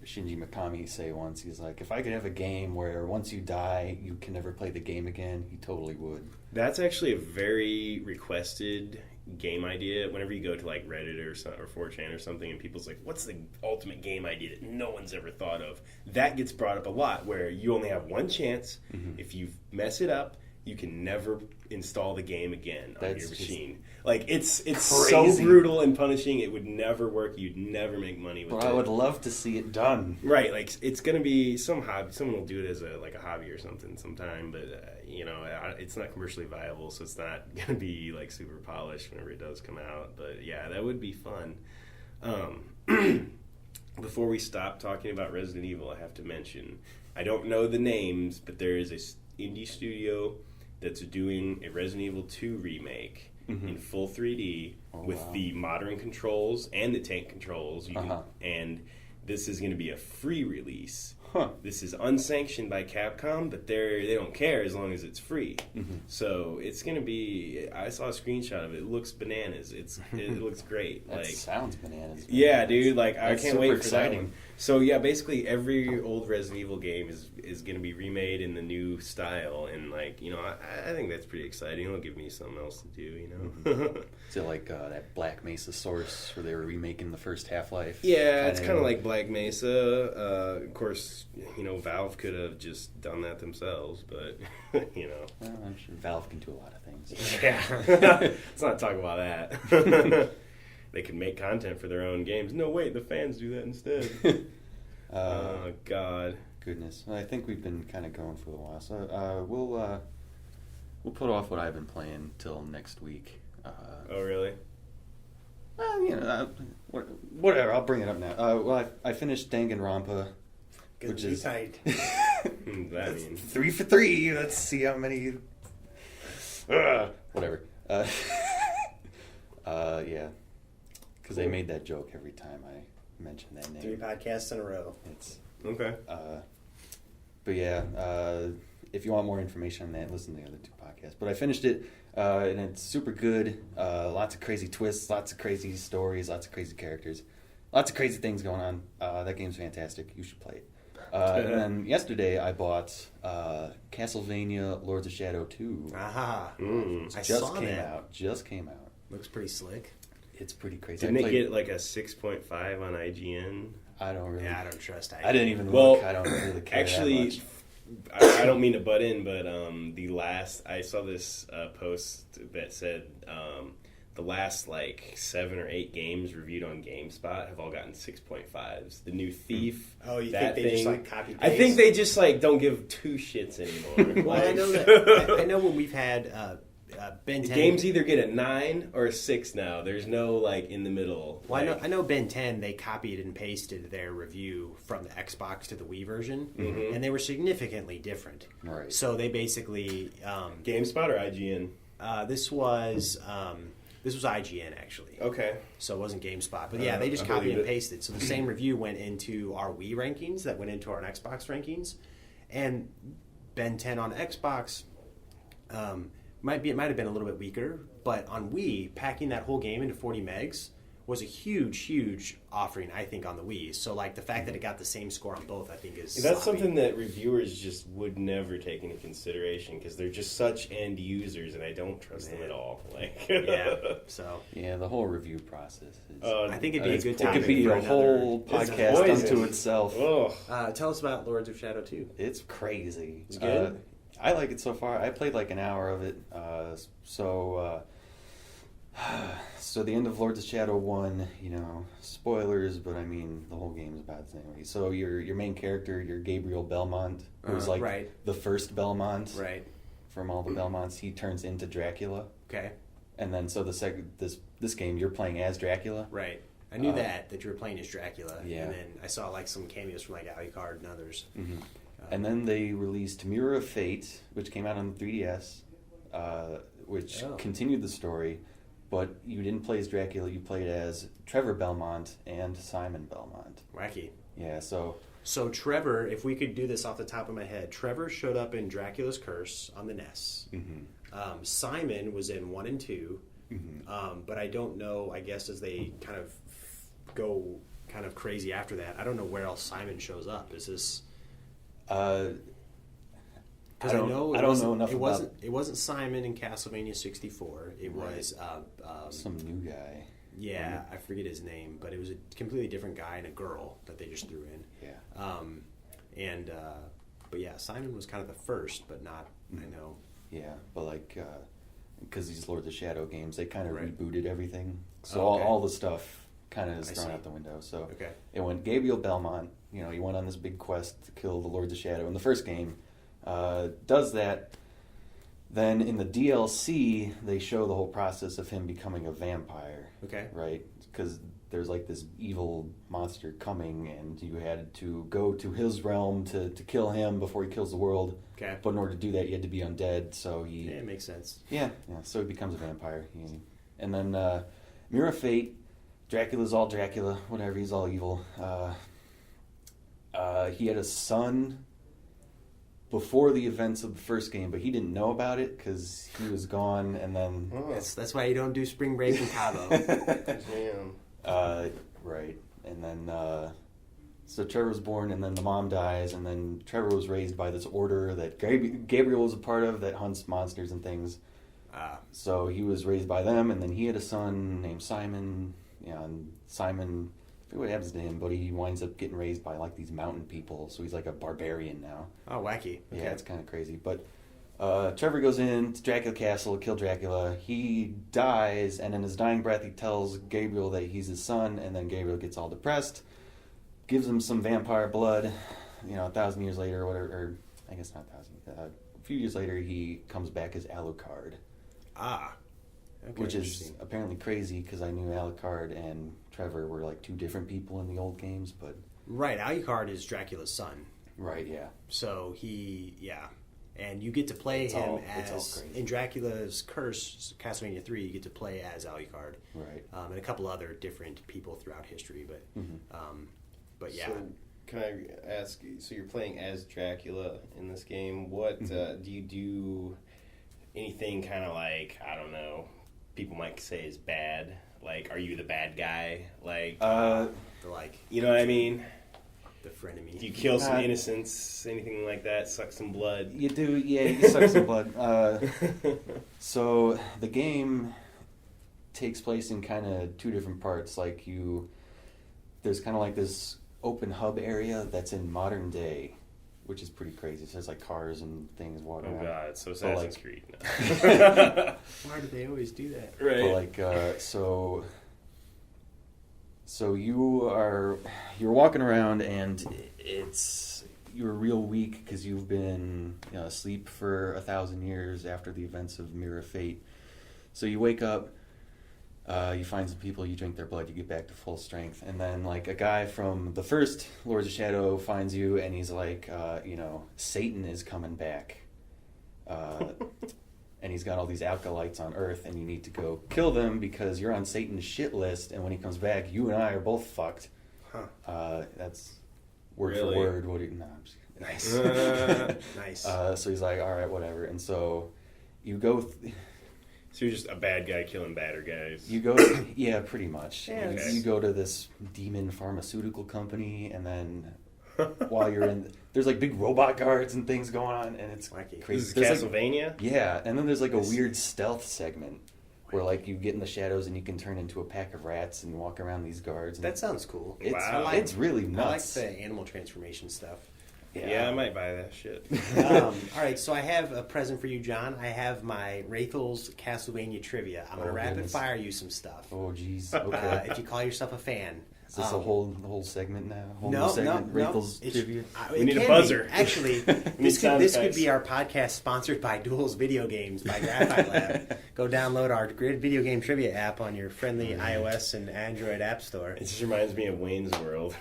Shinji Mikami say once, he's like, if I could have a game where once you die, you can never play the game again, he totally would. That's actually a very requested game idea. Whenever you go to like Reddit or 4chan or something, and people's like, what's the ultimate game idea that no one's ever thought of? That gets brought up a lot, where you only have one chance. If you mess it up, you can never install the game again on your machine. Like it's so brutal and punishing. It would never work. You'd never make money with it. I would love to see it done. Right, like it's gonna be some hobby. Someone will do it as a hobby or something sometime, but it's not commercially viable, so it's not gonna be like super polished whenever it does come out. But yeah, that would be fun. Before we stop talking about Resident Evil, I have to mention I don't know the names, but there is a indie studio that's doing a Resident Evil 2 remake in full 3D with the modern controls and the tank controls. And this is going to be a free release. This is unsanctioned by Capcom, but they don't care as long as it's free. So it's going to be. I saw a screenshot of it. It looks bananas. It looks great. That sounds bananas. Yeah, dude. Like I can't wait for that exciting. one. So yeah, basically every old Resident Evil game is going to be remade in the new style, and like I think that's pretty exciting. It'll give me something else to do. Is it like that Black Mesa Source where they were remaking the first Half-Life? Yeah, it's kind of like Black Mesa. Of course, Valve could have just done that themselves, but Well, I'm sure Valve can do a lot of things. Yeah, let's not talk about that. They can make content for their own games. No, wait, the fans do that instead. Oh, God. Goodness. Well, I think we've been kind of going for a while, so we'll put off what I've been playing till next week. Oh, really? Well, whatever. I'll bring it up now. Well, I finished Danganronpa, which is tight. That means 3 for 3. Let's see how many. Whatever. Yeah, because they made that joke every time I mentioned that name. 3 podcasts in a row. It's okay. But yeah, if you want more information on that, listen to the other 2 podcasts. But I finished it, and it's super good. Lots of crazy twists, lots of crazy stories, lots of crazy characters, lots of crazy things going on. That game's fantastic. You should play it. And then yesterday I bought Castlevania Lords of Shadow 2. Aha. I Just saw came that. out. Just came out. Looks pretty slick. It's pretty crazy. Didn't it get like a 6.5 on IGN? I don't really. Yeah, I don't trust IGN. I didn't even Well, look. I don't really care actually, that much. I don't mean to butt in, but I saw this post that said the last like 7 or 8 games reviewed on GameSpot have all gotten 6.5s. The new Thief. Oh, you that think they thing, just like copy paste? I think they just like don't give 2 shits anymore. Well, Like, I know that. I know when we've had Ben 10. games either get a 9 or a 6 now. There's no like in the middle. Well, Like, I know Ben 10, they copied and pasted their review from the Xbox to the Wii version, and they were significantly different. Right. So they basically GameSpot or IGN. this was IGN actually. Okay. So it wasn't GameSpot, but yeah, they just I copied believe and it. pasted. So the same review went into our Wii rankings, that went into our Xbox rankings, and Ben 10 on Xbox it might have been a little bit weaker, but on Wii, packing that whole game into 40 megs was a huge offering, I think, on the Wii. So like the fact that it got the same score on both, I think is that's something that reviewers just would never take into consideration because they're just such end users, and I don't trust them at all. Like, yeah. So yeah, the whole review process. Is, I think it'd be a good time. It could be for a whole another- podcast unto itself. Oh, tell us about Lords of Shadow 2. It's crazy. It's good? I like it so far. I played like an hour of it. So the end of Lords of Shadow 1, spoilers, but I mean, the whole game is about the same way. So your main character, your Gabriel Belmont, who's like right. the first Belmont Right. from all the Belmonts, he turns into Dracula. Okay. And then so this game, you're playing as Dracula. Right. I knew that you were playing as Dracula. Yeah. And then I saw like some cameos from like Alucard and others. Mm-hmm. And then they released Mirror of Fate, which came out on the 3DS, which continued the story. But you didn't play as Dracula, you played as Trevor Belmont and Simon Belmont. Wacky. Yeah, so Trevor, if we could do this off the top of my head, Trevor showed up in Dracula's Curse on the NES. Mm-hmm. Simon was in 1 and 2. Mm-hmm. But I don't know, I guess as they kind of go kind of crazy after that, I don't know where else Simon shows up. Is this... Because I know it wasn't Simon in Castlevania 64. It was some new guy. Yeah, I forget his name, but it was a completely different guy and a girl that they just threw in. Yeah. But yeah, Simon was kind of the first, but not. I know. Yeah, but like because these Lords of Shadow games, they kind of Right. rebooted everything, so Okay. all the stuff kind of is I thrown see. out the window. So Okay. it went Gabriel Belmont. He went on this big quest to kill the Lords of Shadow in the first game. Does that. Then in the DLC, they show the whole process of him becoming a vampire. Okay. Right? Because there's like this evil monster coming, and you had to go to his realm to kill him before he kills the world. Okay. But in order to do that, you had to be undead. So he. Yeah, it makes sense. Yeah. So he becomes a vampire. And then Mirror of Fate, Dracula's all Dracula. Whatever. He's all evil. He had a son before the events of the first game, but he didn't know about it because he was gone, and then... That's why you don't do spring break in Cabo. damn. Right. And then... so Trevor was born, and then the mom dies, and then Trevor was raised by this order that Gabriel was a part of that hunts monsters and things. So he was raised by them, and then he had a son named Simon. And Simon... I forget what happens to him, but he winds up getting raised by like these mountain people, so he's like a barbarian now. Oh, wacky. Okay. Yeah, it's kind of crazy. But Trevor goes in to Dracula Castle to kill Dracula. He dies, and in his dying breath, he tells Gabriel that he's his son, and then Gabriel gets all depressed, gives him some vampire blood. 1,000 years later, or whatever, or I guess not 1,000. A few years later, he comes back as Alucard. Okay, Which is apparently crazy because I knew Alucard and Trevor were like two different people in the old games, but... Right, Alucard is Dracula's son. Right, yeah. So and you get to play him as... In Dracula's Curse, Castlevania 3, you get to play as Alucard. Right. And a couple other different people throughout history, but yeah. So, can I ask, so you're playing as Dracula in this game. What, do you do anything kind of like, I don't know, people might say is bad? Like, are you the bad guy? Like, you know what I mean? The frenemy. Do you kill some innocents? Anything like that? Suck some blood? You do, yeah, you suck some blood. So the game takes place in kind of two different parts. Like there's kind of like this open hub area that's in modern day, which is pretty crazy. So there's like cars and things walking around. Oh god, it's so Assassin's Creed. Why do they always do that? Right. But like, so you're walking around and you're real weak because you've been asleep for 1,000 years after the events of Mirror of Fate. So you wake up, you find some people, you drink their blood, you get back to full strength, and then like a guy from the first Lords of Shadow finds you, and he's like, Satan is coming back, and he's got all these acolytes on Earth, and you need to go kill them because you're on Satan's shit list, and when he comes back, you and I are both fucked. That's word for word. What? No, I'm just kidding. Nice. So he's like, all right, whatever, and so you go. So you're just a bad guy killing badder guys. You go, yeah, pretty much. Yeah, You go to this demon pharmaceutical company, and then while you're in, there's like big robot guards and things going on, and it's Wacky. crazy. This is There's, like, Castlevania? yeah, and then there's like a weird stealth segment where like you get in the shadows and you can turn into a pack of rats and walk around these guards. And That sounds cool. it's, Wow. it's really I like nuts. the animal transformation stuff. Yeah, I might buy that shit. All right, so I have a present for you, John. I have my Raithel's Castlevania trivia. I'm going to Oh, rapid goodness. fire you some stuff. Oh, jeez. Okay. If you call yourself a fan. Is this a whole segment now? Whole No, new segment? no. Raithel's trivia? We need a buzzer. Actually, this could be our podcast sponsored by Duels Video Games by Graphite Lab. Go download our great video game trivia app on your friendly iOS and Android app store. It just reminds me of Wayne's World.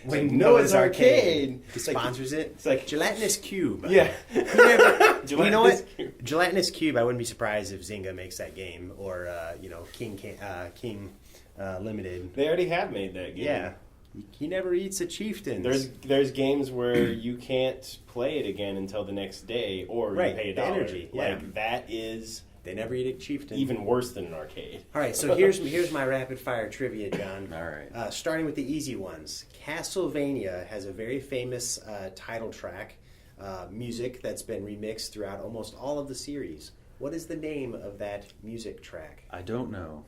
When Noah's Arcade. It sponsors it. It's like Gelatinous Cube. yeah. You know what? Gelatinous Cube. Gelatinous Cube. I wouldn't be surprised if Zynga makes that game, or King Limited. They already have made that game. Yeah, he never eats a chieftain. There's games where you can't play it again until the next day, or Right, you pay the $1. energy, yeah. Like that is They never eat a chieftain. even worse than an arcade. All right, so here's my rapid fire trivia, John. All right. Starting with the easy ones. Castlevania has a very famous title track, music that's been remixed throughout almost all of the series. What is the name of that music track? I don't know.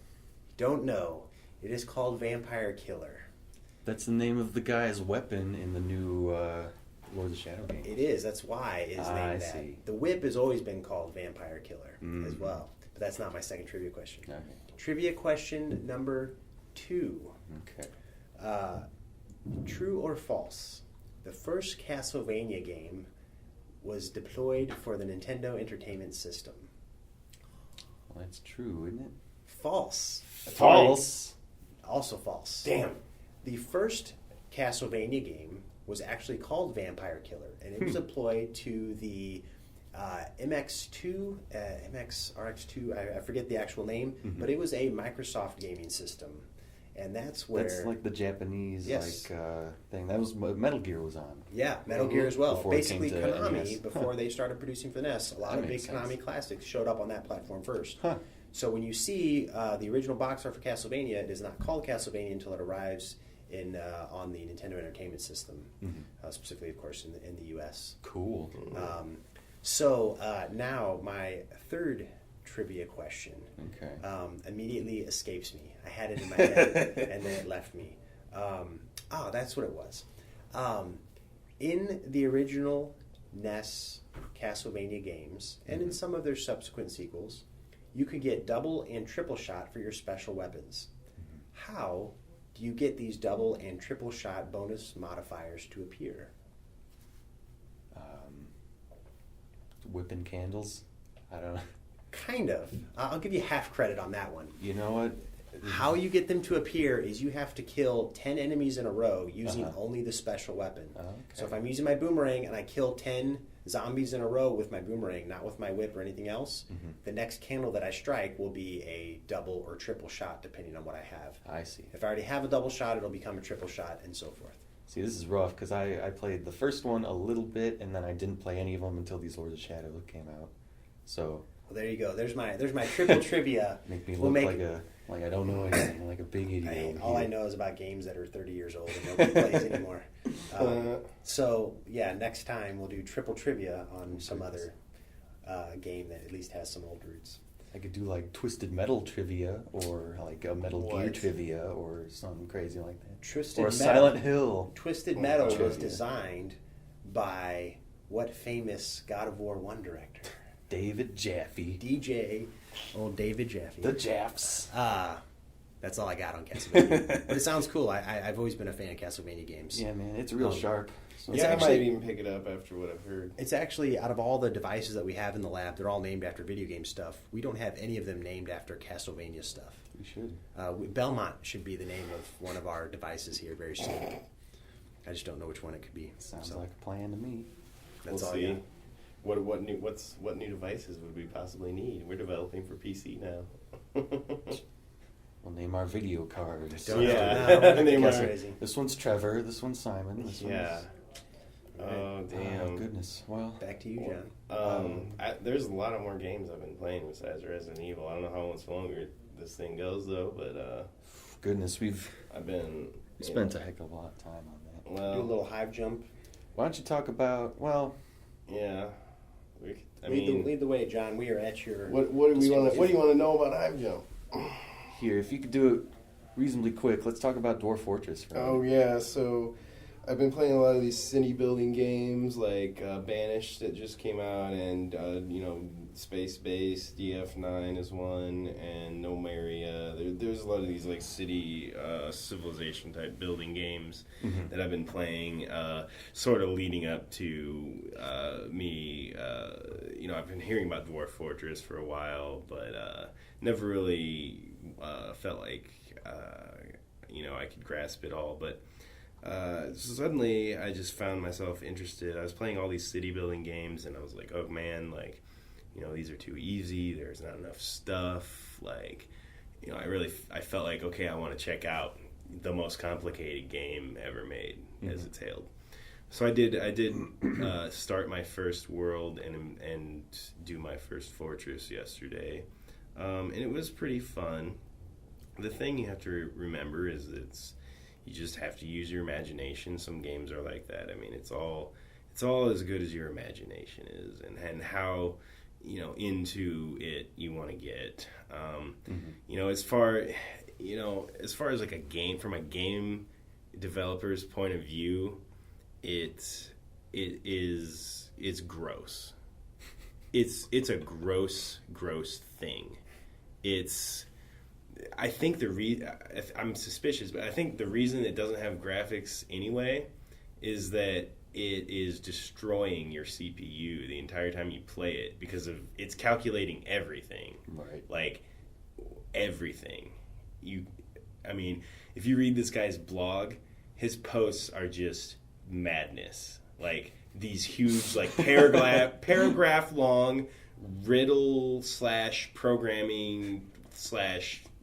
Don't know. It is called Vampire Killer. That's the name of the guy's weapon in the new Lord of the Shadow game. It is. That's why it is named I that. see. The whip has always been called Vampire Killer as well. But that's not my second trivia question. Okay. Trivia question number 2. Okay. True or false? The first Castlevania game was deployed for the Nintendo Entertainment System. Well, that's true, isn't it? False. False. Also false. Damn. The first Castlevania game was actually called Vampire Killer, and it was deployed to the MX2, MXRX2, I forget the actual name, but it was a Microsoft gaming system. And that's where... That's like the Japanese Yes. thing. That was what Metal Gear was on. Yeah, Metal Gear as well. Before it Basically, came to Konami, NES. before they started producing for the NES, a lot That of big makes sense. Konami classics showed up on that platform first. Huh. So when you see the original box art for Castlevania, it is not called Castlevania until it arrives on the Nintendo Entertainment System, specifically, of course, in the U.S. Cool. So now my third trivia question Okay. immediately escapes me. I had it in my head, and then it left me. That's what it was. In the original NES Castlevania games, and in some of their subsequent sequels, you could get double and triple shot for your special weapons. How do you get these double and triple shot bonus modifiers to appear? Whipping candles. I don't know. Kind of. I'll give you half credit on that one. You know what? How you get them to appear is you have to kill 10 enemies in a row using only the special weapon. Okay. So if I'm using my boomerang and I kill 10 zombies in a row with my boomerang, not with my whip or anything else, the next candle that I strike will be a double or triple shot depending on what I have. I see. If I already have a double shot, it'll become a triple shot and so forth. See, this is rough because I played the first one a little bit and then I didn't play any of them until these Lords of Shadow came out. So Well, there you go. There's my triple trivia. make me look like I don't know anything, like a big idiot. All I know is about games that are 30 years old and nobody plays anymore. So, yeah, next time we'll do triple trivia on some other game that at least has some old roots. I could do like Twisted Metal trivia or like a Metal Gear What? trivia or something crazy like that. Twisted Or Metal. Silent Hill. Twisted Metal was trivia. designed by what famous God of War 1 director? David Jaffe. DJ, old David Jaffe. The Jaffs. That's all I got on Castlevania. But it sounds cool. I've always been a fan of Castlevania games. Yeah, man, it's real sharp. So It's Yeah, I actually- might even pick it up after what I've heard. It's actually, out of all the devices that we have in the lab, they're all named after video game stuff. We don't have any of them named after Castlevania stuff. we should. Belmont should be the name of one of our devices here very soon. I just don't know which one it could be. Sounds So like a plan to me. that's We'll all I see. got. What new devices would we possibly need? We're developing for PC now. We'll name our video cards. Don't Yeah. know. Name That's our- crazy. This one's Trevor. This one's Simon. This Yeah. one's... Oh damn. Oh, goodness. Well, Back to you, John. There's a lot of more games I've been playing besides Resident Evil. I don't know how much longer this thing goes though, but goodness, we've I've been spent a heck of a lot of time on that. Do a well, little hive jump. Why don't you talk about, well, yeah. Lead the way, John. We are at your. What do we want? What do you want to know about Hive Jump? here, if you could do it reasonably quick, let's talk about Dwarf Fortress. For Oh yeah, so I've been playing a lot of these city building games like Banished that just came out, and Space Base DF9 is one, and Nomeria. There's a lot of these like city civilization type building games that I've been playing, sort of leading up to me. I've been hearing about Dwarf Fortress for a while, but never really felt like I could grasp it all, but. Suddenly I just found myself interested. I was playing all these city building games and I was like, oh man, these are too easy. There's not enough stuff. I felt like, okay, I want to check out the most complicated game ever made as it's hailed. So I did start my first world and do my first fortress yesterday. And it was pretty fun. The thing you have to remember is you just have to use your imagination. Some games are like that. I mean, it's all as good as your imagination is, and how into it you want to get. As far as like a game, from a game developer's point of view, it's gross. It's a gross thing. I think I'm suspicious, but I think the reason it doesn't have graphics anyway is that it is destroying your CPU the entire time you play it because it's calculating everything. Right. Like everything. If you read this guy's blog, his posts are just madness. Like these huge, like paragraph long riddle / programming /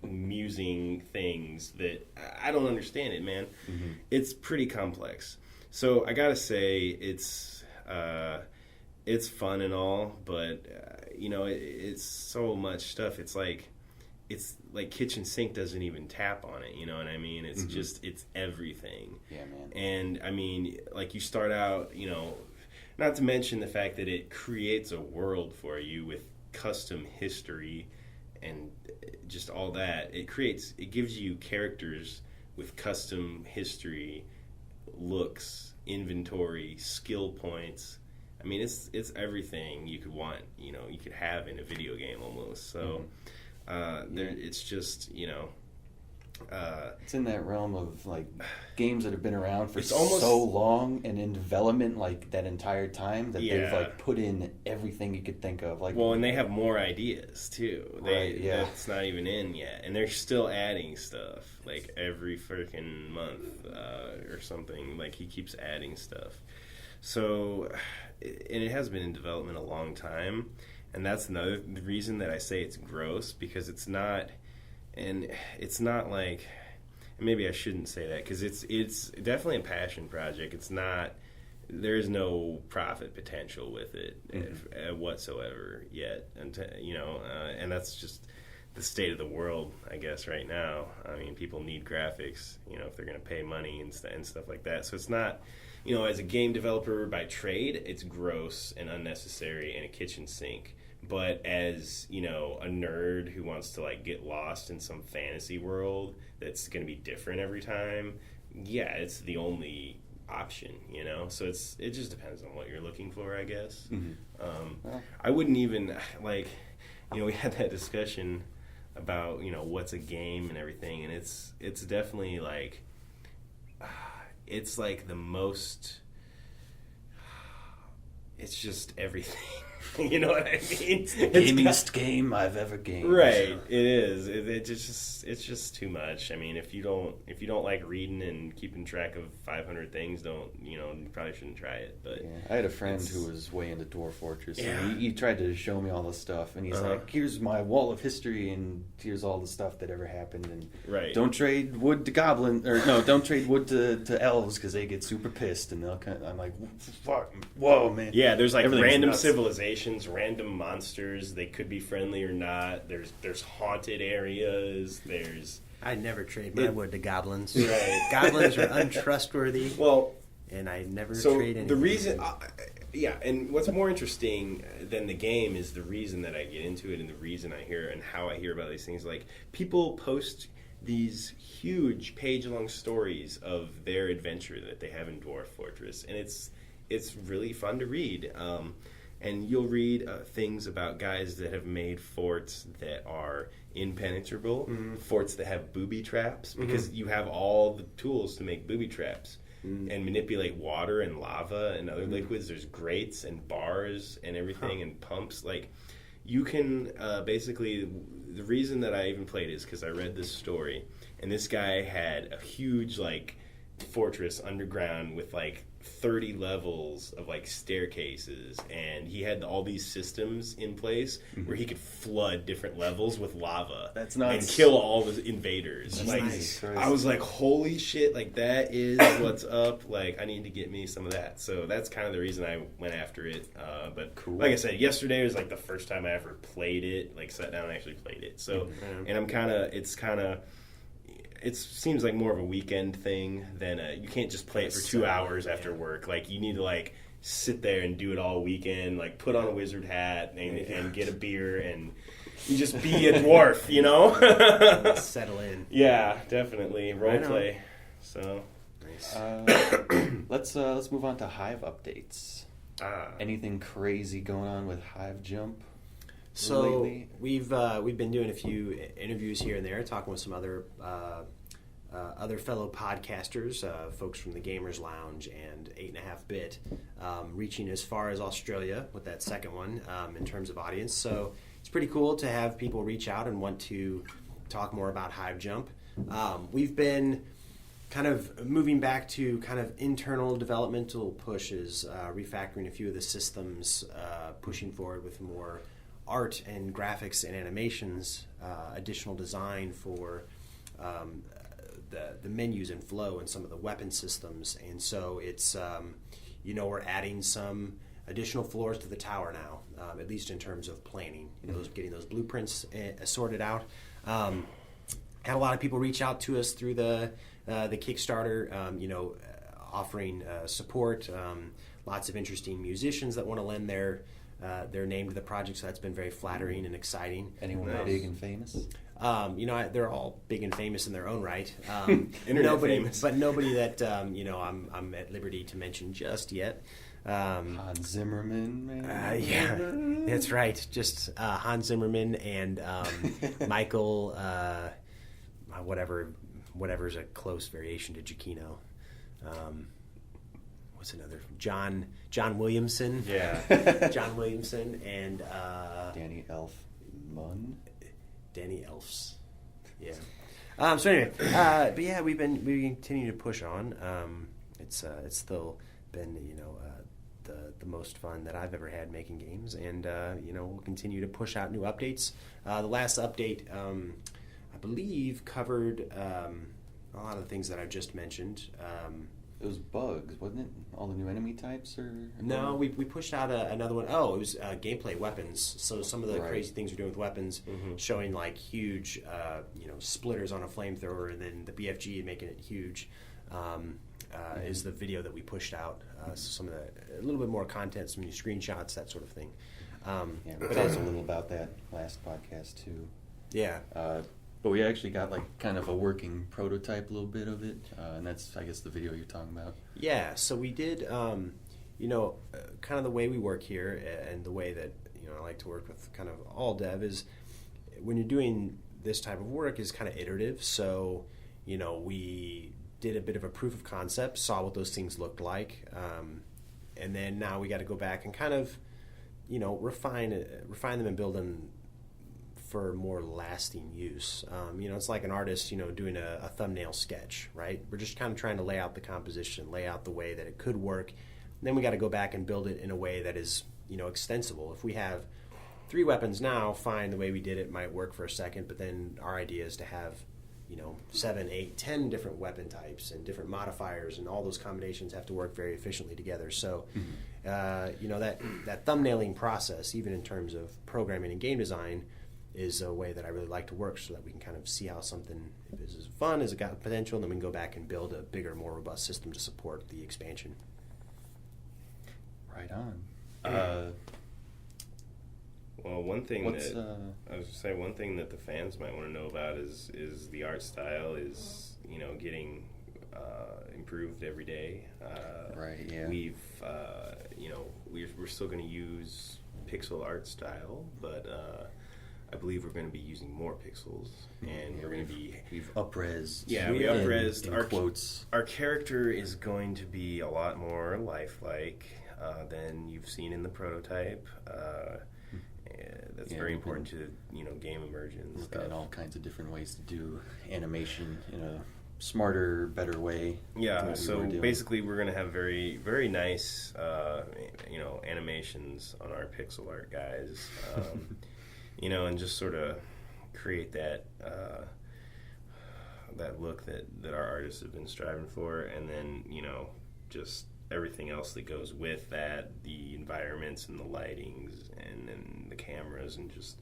musing things that I don't understand it, man. It's pretty complex. So I gotta say it's fun and all, but it's so much stuff. It's like kitchen sink doesn't even tap on it. You know what I mean? It's just it's everything. Yeah, man. And you start out, not to mention the fact that it creates a world for you with custom history and just all that. It gives you characters with custom history, looks, inventory, skill points. I mean, it's everything you could want, you could have in a video game almost. So it's just, it's in that realm of like games that have been around for almost so long and in development like that entire time that they've Yeah. like put in everything you could think of. Like, well, and they have more ideas too. Right, yeah. That's not even in yet, and they're still adding stuff like every freaking month or something. Like he keeps adding stuff. So, and it has been in development a long time, and that's another reason that I say it's gross, because it's not. And it's not like, maybe I shouldn't say that, because it's definitely a passion project. It's not, there's no profit potential with it whatsoever yet, and that's just the state of the world, I guess, right now. I mean, people need graphics, if they're going to pay money and stuff like that. So it's not, as a game developer by trade, it's gross and unnecessary and a kitchen sink. But as, a nerd who wants to, get lost in some fantasy world that's going to be different every time, yeah, it's the only option, So it just depends on what you're looking for, I guess. I wouldn't even, we had that discussion about, what's a game and everything, and it's definitely, it's, the most... It's just everything You know what I mean? Gamiest game I've ever gamed. Right, it is. It's just too much. I mean, if you don't like reading and keeping track of 500 things, you probably shouldn't try it. But yeah. I had a friend who was way into Dwarf Fortress, Yeah. and he tried to show me all this stuff, and he's like, "Here's my wall of history, and here's all the stuff that ever happened, and don't trade wood to goblin, or no, don't trade wood to elves because they get super pissed, and I'm like, fuck, whoa, man." Yeah, there's like Everything's random nuts. civilizations, random monsters. They could be friendly or not. There's haunted areas. I never trade my wood to goblins. Right. Goblins are untrustworthy. Well, and I never so trade anything. the reason, and what's more interesting than the game is the reason that I get into it and the reason I hear and how I hear about these things. Like, people post these huge page-long stories of their adventure that they have in Dwarf Fortress, and it's really fun to read. And you'll read things about guys that have made forts that are impenetrable, forts that have booby traps, because you have all the tools to make booby traps and manipulate water and lava and other liquids. There's grates and bars and everything and pumps. Like, you can basically, the reason that I even played is because I read this story, and this guy had a huge like fortress underground with like 30 levels of like staircases, and he had all these systems in place where he could flood different levels with lava. That's nuts. And kill all the invaders. That's like, nice. I was like, holy shit, like that is what's up. Like, I need to get me some of that. So that's kind of the reason I went after it. But Cool. like I said, yesterday was like the first time I ever played it, like sat down and actually played it. So, and it seems like more of a weekend thing than you can't just play it for 2 hours after work. Like, you need to like sit there and do it all weekend, like put on a wizard hat and get a beer and you just be a dwarf, you know? Settle in. Yeah, definitely. Role Right on. play. So Nice. Let's move on to Hive updates. Anything crazy going on with Hive Jump? So lately? we've been doing a few interviews here and there, talking with some other fellow podcasters, folks from the Gamers Lounge and 8.5-bit, reaching as far as Australia with that second one in terms of audience. So it's pretty cool to have people reach out and want to talk more about Hive Jump. We've been kind of moving back to kind of internal developmental pushes, refactoring a few of the systems, pushing forward with more art and graphics and animations, additional design for the menus and flow and some of the weapon systems. And so it's, we're adding some additional floors to the tower now, at least in terms of planning, getting those blueprints sorted out. Had a lot of people reach out to us through the Kickstarter, offering support. Lots of interesting musicians that want to lend their name to the project, so that's been very flattering and exciting. Anyone big and famous? They're all big and famous in their own right. Internet famous. But nobody that I'm at liberty to mention just yet. Hans Zimmerman, man. Yeah, that's right. Just Hans Zimmerman and Michael, whatever's a close variation to Giacchino. What's another? John Williamson. yeah. John Williamson and Danny Elfman. Danny Elfs. Yeah. So anyway, but yeah, we continue to push on. It's still been the most fun that I've ever had making games, and we'll continue to push out new updates. The last update, I believe, covered a lot of the things that I've just mentioned. It was bugs, wasn't it? All the new enemy types, or No, we pushed out another one. Oh, it was gameplay weapons. So some of the Right. crazy things we're doing with weapons, showing like huge, splitters on a flamethrower, and then the BFG making it huge, is the video that we pushed out. Some of a little bit more content, some new screenshots, that sort of thing. Yeah, we talked a little about that last podcast too. Yeah. But we actually got like kind of a working prototype, a little bit of it, and that's, I guess, the video you're talking about. Yeah, so we did, kind of the way we work here, and the way that I like to work with kind of all dev is when you're doing this type of work is kind of iterative. So we did a bit of a proof of concept, saw what those things looked like, and then now we got to go back and kind of refine them and build them for more lasting use. It's like an artist, doing a thumbnail sketch, right? We're just kind of trying to lay out the composition, lay out the way that it could work. And then we got to go back and build it in a way that is, extensible. If we have 3 weapons now, fine, the way we did it might work for a second, but then our idea is to have, 7, 8, 10 different weapon types and different modifiers, and all those combinations have to work very efficiently together. So, that thumbnailing process, even in terms of programming and game design, is a way that I really like to work, so that we can kind of see how something, if this is fun, has it got potential, and then we can go back and build a bigger, more robust system to support the expansion. Right on. Well, one thing I was gonna say, one thing that the fans might want to know about is the art style is getting improved every day. Right. Yeah. We've we're still going to use pixel art style, but I believe we're going to be using more pixels, and we're going to be we've up-res. Yeah, we up-resed our quotes. Our character is going to be a lot more lifelike than you've seen in the prototype. That's very important to game immersion. Looking at all kinds of different ways to do animation in a smarter, better way. Yeah, so basically we're going to have very, very nice animations on our pixel art guys. And just sort of create that that look that our artists have been striving for, and then just everything else that goes with that, the environments and the lightings and the cameras and just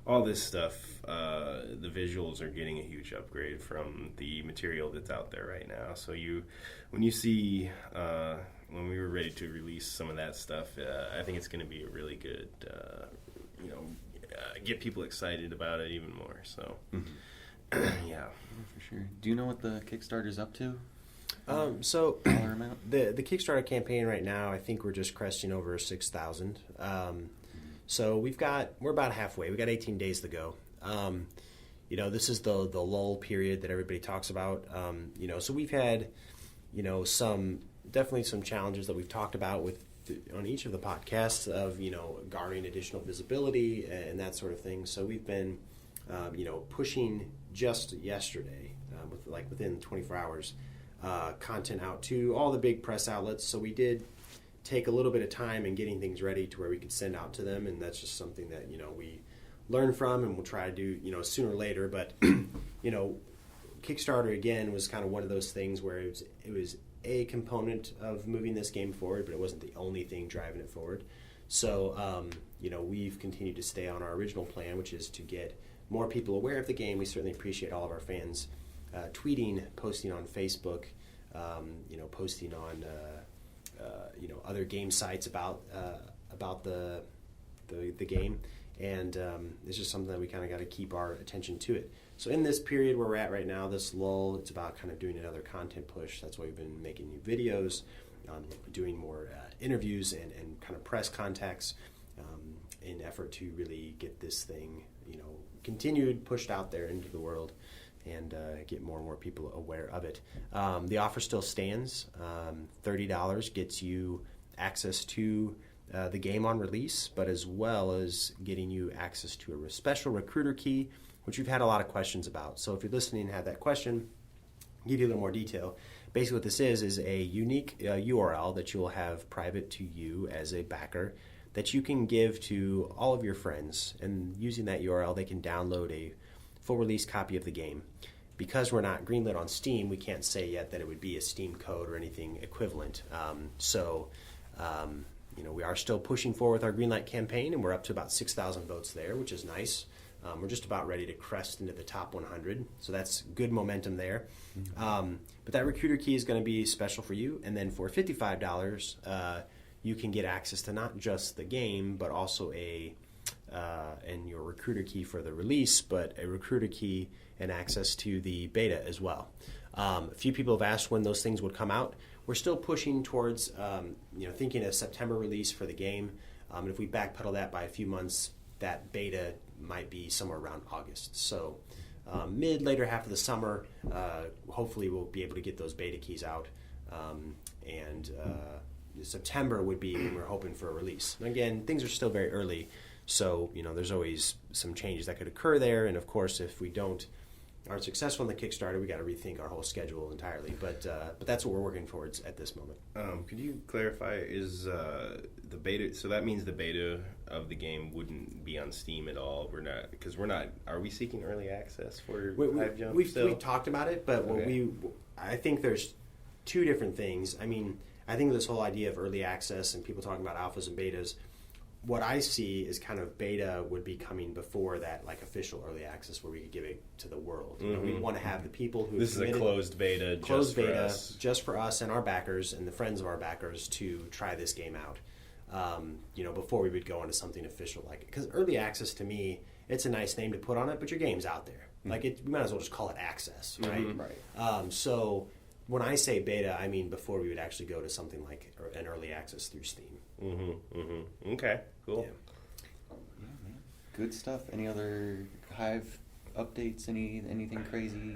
all this stuff. The visuals are getting a huge upgrade from the material that's out there right now. So when you see when we were ready to release some of that stuff, I think it's going to be a really good get people excited about it even more. So yeah, for sure. Do you know what the Kickstarter's up to? So the Kickstarter campaign right now, I think we're just cresting over 6,000. So we're about halfway. We got 18 days to go. This is the lull period that everybody talks about. So we've had, definitely some challenges that we've talked about on each of the podcasts of, garnering additional visibility and that sort of thing. So we've been, pushing just yesterday, within 24 hours, content out to all the big press outlets. So we did take a little bit of time in getting things ready to where we could send out to them, and that's just something that we learn from, and we'll try to do sooner or later. But Kickstarter again was kind of one of those things where it was a component of moving this game forward, but it wasn't the only thing driving it forward. So we've continued to stay on our original plan, which is to get more people aware of the game. We certainly appreciate all of our fans tweeting, posting on Facebook, posting on other game sites about the game, and it's just something that we kind of got to keep our attention to it. So in this period where we're at right now, this lull, it's about kind of doing another content push. That's why we've been making new videos, doing more interviews and kind of press contacts in effort to really get this thing continued, pushed out there into the world, and get more and more people aware of it. The offer still stands. $30 gets you access to the game on release, but as well as getting you access to a special recruiter key, which we've had a lot of questions about. So if you're listening and have that question, I'll give you a little more detail. Basically what this is a unique URL that you'll have private to you as a backer that you can give to all of your friends. And using that URL, they can download a full release copy of the game. Because we're not greenlit on Steam, we can't say yet that it would be a Steam code or anything equivalent. We are still pushing forward with our greenlight campaign, and we're up to about 6,000 votes there, which is nice. We're just about ready to crest into the top 100, so that's good momentum there. But that recruiter key is going to be special for you, and then for $55, you can get access to not just the game, but also and your recruiter key for the release, but a recruiter key and access to the beta as well. A few people have asked when those things would come out. We're still pushing towards, thinking a September release for the game. And if we backpedal that by a few months, that beta might be somewhere around August. So later half of the summer, hopefully we'll be able to get those beta keys out and September would be when we're hoping for a release. And again, things are still very early, so there's always some changes that could occur there. And of course, if we aren't successful in the Kickstarter, we got to rethink our whole schedule entirely. But that's what we're working towards at this moment. Could you clarify, is the beta, so that means the beta of the game wouldn't be on Steam at all? Are we seeking early access for Hive Jump still? We talked about it, but I think there's two different things. I mean, I think this whole idea of early access and people talking about alphas and betas, what I see is kind of beta would be coming before that, like official early access where we could give it to the world. We want to have the people who this is a closed beta, just for us and our backers and the friends of our backers to try this game out. Before we would go into something official, because early access to me, it's a nice name to put on it, but your game's out there. We might as well just call it access, right? Right. So when I say beta, I mean before we would actually go to something like an early access through Steam. Okay, cool. Yeah. Yeah, man. Good stuff. Any other Hive updates? Anything crazy?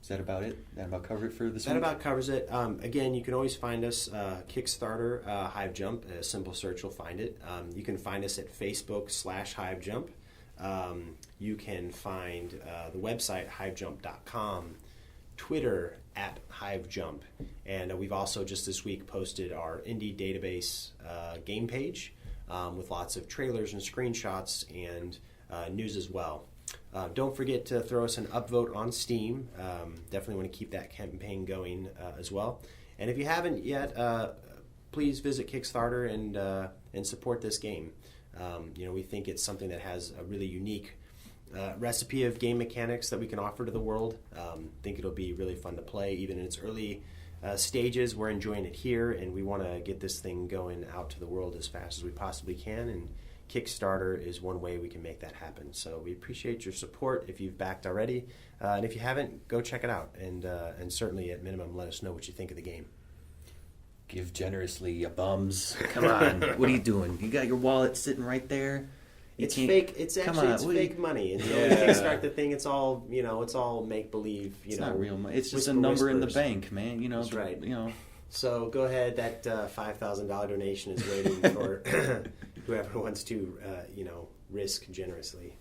Is that about it? That about cover it for this week? That about covers it. Again, you can always find us Kickstarter Hive Jump. A simple search will find it. You can find us at Facebook/Hive Jump. You can find the website hivejump.com, Twitter @HiveJump, and we've also just this week posted our indie database game page with lots of trailers and screenshots and news as well. Don't forget to throw us an upvote on Steam. Definitely want to keep that campaign going as well. And if you haven't yet, please visit Kickstarter and support this game. We think it's something that has a really unique recipe of game mechanics that we can offer to the world. Think it'll be really fun to play, even in its early stages. We're enjoying it here, and we want to get this thing going out to the world as fast as we possibly can. And Kickstarter is one way we can make that happen. So we appreciate your support if you've backed already, and if you haven't, go check it out. And certainly, at minimum, let us know what you think of the game. Give generously, you bums. Come on. What are you doing? You got your wallet sitting right there. It's fake. It's fake money. Until we kickstart the thing, it's all it's all make believe. It's not real money. It's just a number in the bank, man. That's right. So go ahead. That $5,000 donation is waiting for whoever wants to risk generously.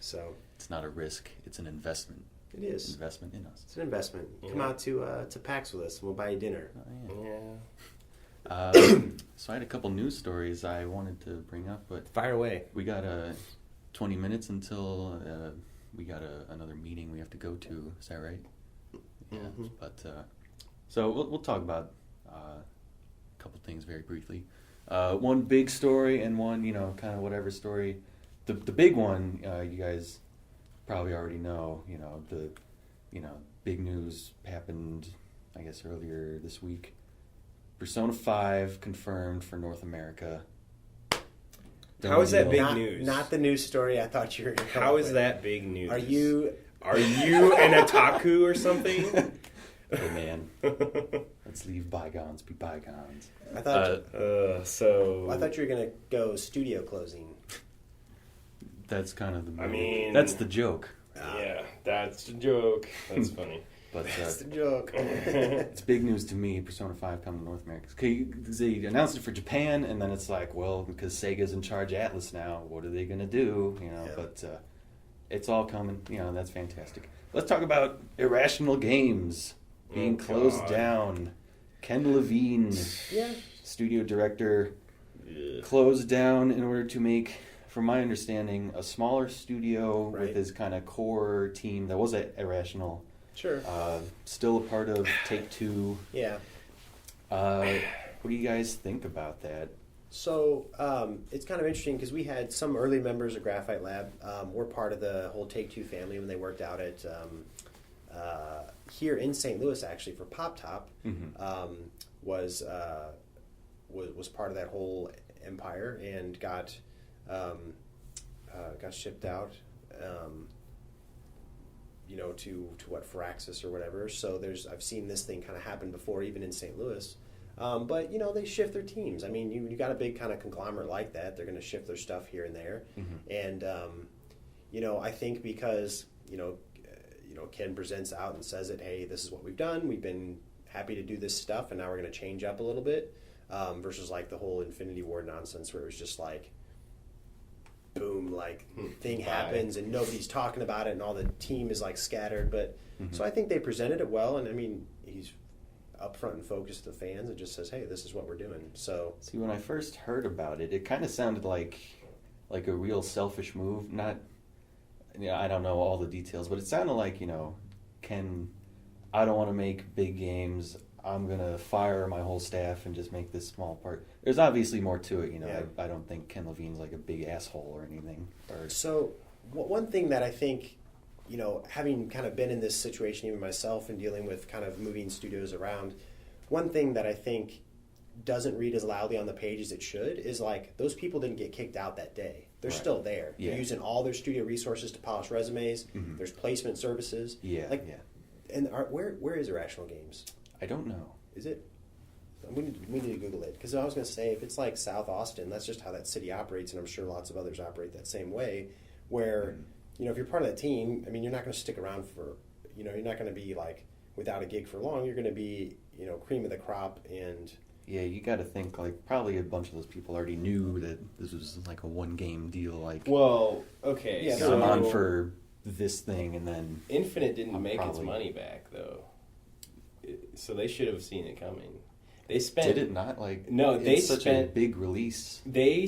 So it's not a risk. It's an investment. It is investment in us. It's an investment. Yeah. Come out to PAX with us, and we'll buy you dinner. Oh, yeah. So I had a couple news stories I wanted to bring up, but fire away. We got 20 minutes until we got another meeting we have to go to. Is that right? Yeah. Mm-hmm. But so we'll talk about a couple things very briefly. One big story and one kind of whatever story. The big one you guys probably already know. The big news happened I guess earlier this week. Persona 5 confirmed for North America. How is that big news? Not the news story I thought you were going to How is that big news? Are you an otaku or something? Hey man, let's leave bygones be bygones. I thought I thought you were going to go studio closing. That's kind of the movie. I mean, that's the joke. Yeah, that's the joke. That's funny. But that's the joke. It's big news to me. Persona 5 coming to North America. They announced it for Japan, and then it's like, well, because Sega's in charge of Atlas now, what are they going to do? But it's all coming. That's fantastic. Let's talk about Irrational Games being closed down. Ken Levine, studio director, closed down in order to make, from my understanding, a smaller studio with his kind of core team that was at Irrational. Sure. Still a part of Take-Two. Yeah. What do you guys think about that? So it's kind of interesting because we had some early members of Graphite Lab. We're part of the whole Take-Two family when they worked out at here in St. Louis, actually, for Pop Top. Mm-hmm. Was part of that whole empire and got shipped out. To what, Firaxis or whatever. So I've seen this thing kind of happen before, even in St. Louis. But they shift their teams. I mean, you got a big kind of conglomerate like that. They're going to shift their stuff here and there. Mm-hmm. And I think because Ken presents out and says that, hey, this is what we've done. We've been happy to do this stuff, and now we're going to change up a little bit, versus like the whole Infinity War nonsense where it was just like, boom, like thing happens and nobody's talking about it and all the team is like scattered. But so I think they presented it well, and I mean, he's upfront and focused to the fans and just says, hey, this is what we're doing. So see, when I first heard about it, it kind of sounded like a real selfish move. Not, I don't know all the details, but it sounded like, I don't want to make big games. I'm going to fire my whole staff and just make this small part. There's obviously more to it, I don't think Ken Levine's like a big asshole or anything. So one thing that I think, having kind of been in this situation even myself and dealing with kind of moving studios around, one thing that I think doesn't read as loudly on the page as it should is like those people didn't get kicked out that day. They're still there. Yeah. They're using all their studio resources to polish resumes. There's placement services. And where is Irrational Games? I don't know. Is it? We need to Google it, because I was going to say, if it's like South Austin, that's just how that city operates, and I'm sure lots of others operate that same way, where, if you're part of that team, I mean, you're not going to stick around for, you're not going to be like without a gig for long. You're going to be, cream of the crop. And yeah, you got to think like probably a bunch of those people already knew that this was like a one game deal. Like, well, okay, yeah, so I'm on for this thing, and then Infinite didn't make its money back though, so they should have seen it coming. They spent. Did it not? Like, no, they it's such spent a big release. They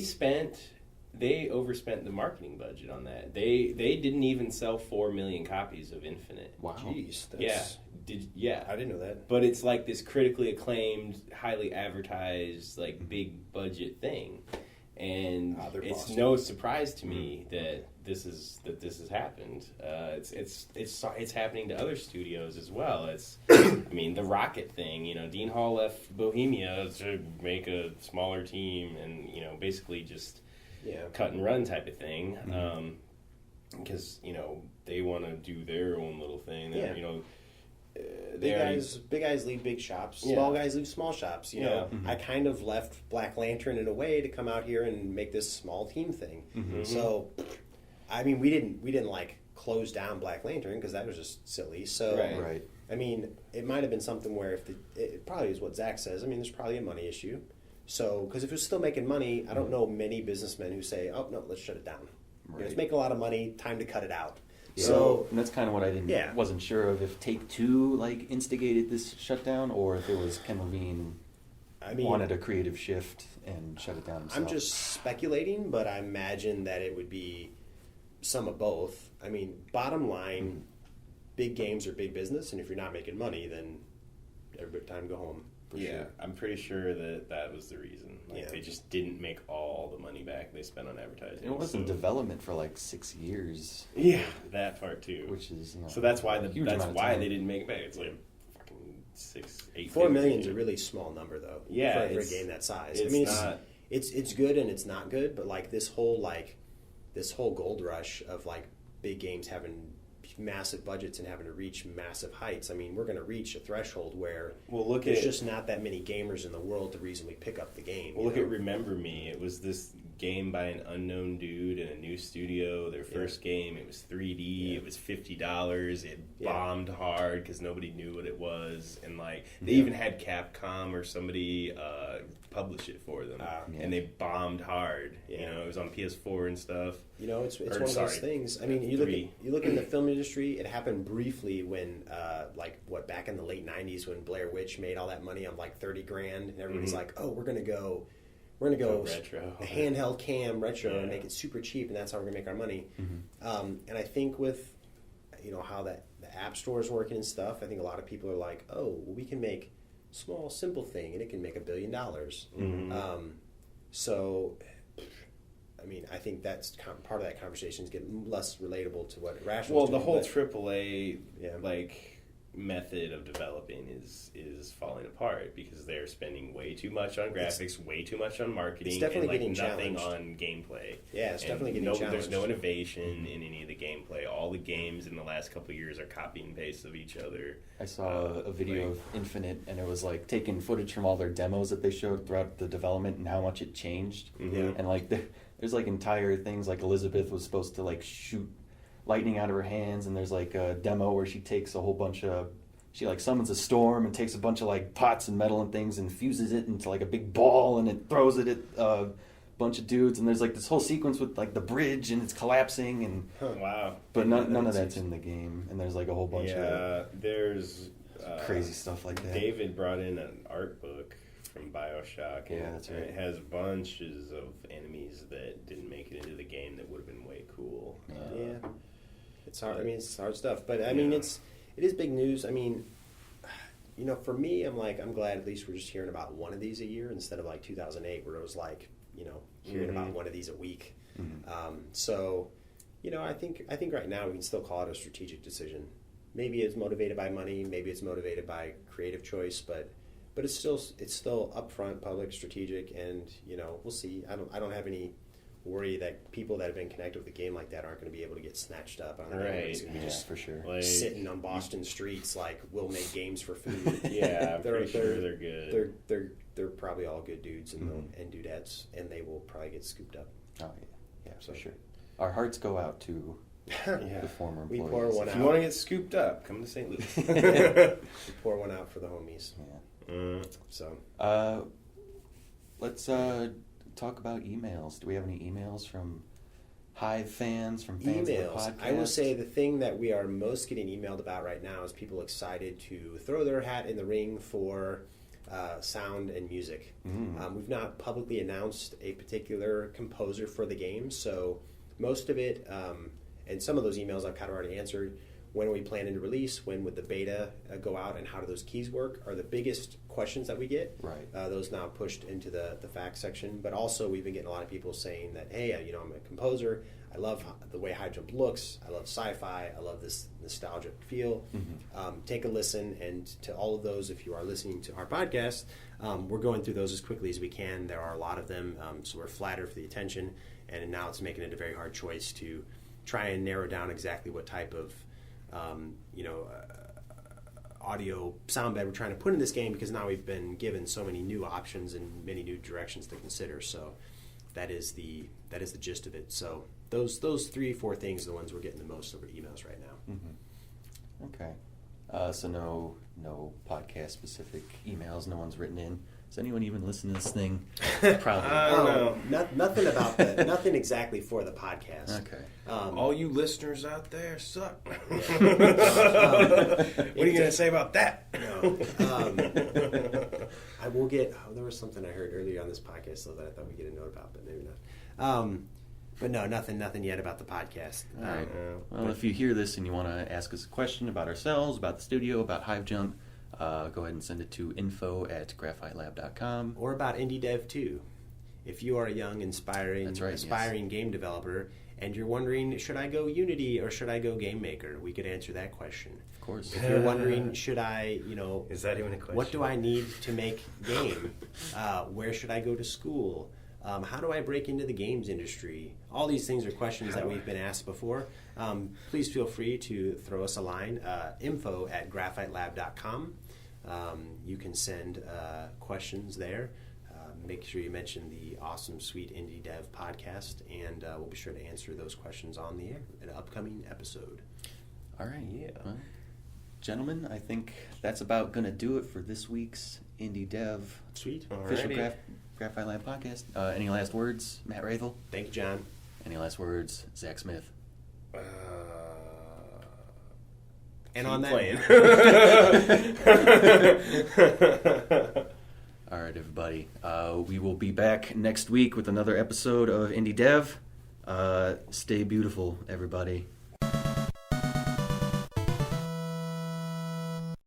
overspent the marketing budget on that. They didn't even sell 4 million copies of Infinite. Wow. Jeez, I didn't know that. But it's like this critically acclaimed, highly advertised, like big budget thing, and it's no surprise to me that this has happened. It's happening to other studios as well. I mean, the Rocket thing. Dean Hall left Bohemia to make a smaller team, and basically just cut and run type of thing. Because they want to do their own little thing. Big guys leave big shops. Small guys leave small shops. I kind of left Black Lantern in a way to come out here and make this small team thing. So, I mean, we didn't like close down Black Lantern because that was just silly. So, right. I mean, it might have been something where it probably is what Zach says. I mean, there's probably a money issue. So, because if it was still making money, I don't know many businessmen who say, "Oh no, let's shut it down. Right. It's making a lot of money. Time to cut it out." Yeah. So, and that's kind of what I wasn't sure of, if Take-Two like instigated this shutdown, or if it was Ken Levine wanted a creative shift and shut it down himself. I'm just speculating, but I imagine that it would be some of both. I mean, bottom line, big games are big business, and if you're not making money, then time to go home. Sure. I'm pretty sure that was the reason. They just didn't make all the money back they spent on advertising. It was in development for like 6 years. Yeah, that part too. Which is so that's why they didn't make it back. It's like fucking 6, 8. 4 million is a really small number, though. Yeah, for a game that size. It's good and it's not good, but like this whole gold rush of like big games having massive budgets and having to reach massive heights. I mean, we're going to reach a threshold where there's just not that many gamers in the world to reasonably pick up the game. Well, look at Remember Me. It was this game by an unknown dude in a new studio. Their first game, it was 3D. It was $50. It bombed hard because nobody knew what it was. And like they even had Capcom or somebody publish it for them. And they bombed hard. It was on PS4 and stuff. It's one of those things. I mean, you look in the film industry. It happened briefly when, back in the late '90s when Blair Witch made all that money on like $30,000, and everybody's like, "Oh, we're gonna go retro, handheld cam retro and make it super cheap, and that's how we're gonna make our money." And I think with how the app store is working and stuff, I think a lot of people are like, "Oh, well, we can make small, simple thing, and it can make $1 billion." So. I mean, I think that's part of that conversation is getting less relatable to what Irrational is doing. The whole AAA method of developing is falling apart because they're spending way too much on graphics, way too much on marketing, it's definitely and getting nothing challenged. on gameplay. Yeah, it's definitely getting challenged. There's no innovation in any of the gameplay. All the games in the last couple of years are copy and paste of each other. I saw a video of Infinite, and it was like taking footage from all their demos that they showed throughout the development and how much it changed. And like there's like entire things, like Elizabeth was supposed to like shoot lightning out of her hands, and there's like a demo where she takes a whole bunch of she like summons a storm and takes a bunch of like pots and metal and things and fuses it into like a big ball and it throws it at a bunch of dudes, and there's like this whole sequence with like the bridge and it's collapsing and Wow. but none of that's in the game, and there's like a whole bunch of there's crazy stuff like that. David brought in an art book from BioShock. Yeah, and that's right. It has bunches of enemies that didn't make it into the game that would have been way cool. Yeah, it's hard. I mean, it's hard stuff, but I mean, it is big news. I mean, for me, I'm glad at least we're just hearing about one of these a year instead of like 2008, where it was like, hearing about one of these a week. Mm-hmm. So, I think right now we can still call it a strategic decision. Maybe it's motivated by money, maybe it's motivated by creative choice, but it's still upfront, public, strategic, and we'll see. I don't have any worry that people that have been connected with a game like that aren't going to be able to get snatched up. I don't know. It's going to be just for sure. Like, sitting on Boston streets like we'll make games for food. Yeah, I'm pretty sure they're good. They're probably all good dudes and dudettes, and they will probably get scooped up. Oh yeah, for sure. Our hearts go out to the former employees. We pour one If out. you want to get scooped up, come to St. Louis. We pour one out for the homies. Yeah. So, let's talk about emails. Do we have any emails from Hive fans, from fans emails. of the podcast? I will say the thing that we are most getting emailed about right now is people excited to throw their hat in the ring for sound and music. We've not publicly announced a particular composer for the game, so most of it, and some of those emails I've kind of already answered. When are we planning to release? When would the beta go out? And how do those keys work? Are the biggest questions that we get. Right. Those now pushed into the facts section. But also we've been getting a lot of people saying that, hey, I'm a composer. I love the way High Jump looks. I love sci-fi. I love this nostalgic feel. Take a listen. And to all of those, if you are listening to our podcast, we're going through those as quickly as we can. There are a lot of them. So we're flattered for the attention. And now it's making it a very hard choice to try and narrow down exactly what type of audio sound bed we're trying to put in this game, because now we've been given so many new options and many new directions to consider. So that is the gist of it. So those 3-4 things are the ones we're getting the most over emails right now. Okay. So no podcast specific emails. No one's written in. Does anyone even listen to this thing? Probably. I don't know. Nothing about that. Nothing exactly for the podcast. Okay. All you listeners out there suck. What are you going to say about that? No. I will get. There was something I heard earlier on this podcast though that I thought we'd get a note about, but maybe not. But no, nothing yet about the podcast. All right. Well, if you hear this and you want to ask us a question about ourselves, about the studio, about Hive Jump, go ahead and send it to info@graphitelab.com. Or about indie dev too. If you are a young, aspiring game developer and you're wondering, should I go Unity or should I go Game Maker? We could answer that question. Of course. If you're wondering, should I, Is that even a question? what do I need to make game? Where should I go to school? How do I break into the games industry? All these things are questions that we've been asked before. Please feel free to throw us a line, info@graphitelab.com. You can send questions there. Make sure you mention the awesome, sweet Indie Dev podcast, and we'll be sure to answer those questions on the air in an upcoming episode. All right. Yeah. Well, gentlemen, I think that's about going to do it for this week's Indie Dev Sweet. official Graphite Lab podcast. Any last words, Matt Raithel? Thank you, John. Any last words, Zach Smith? And on that. All right, everybody. We will be back next week with another episode of Indie Dev. Stay beautiful, everybody.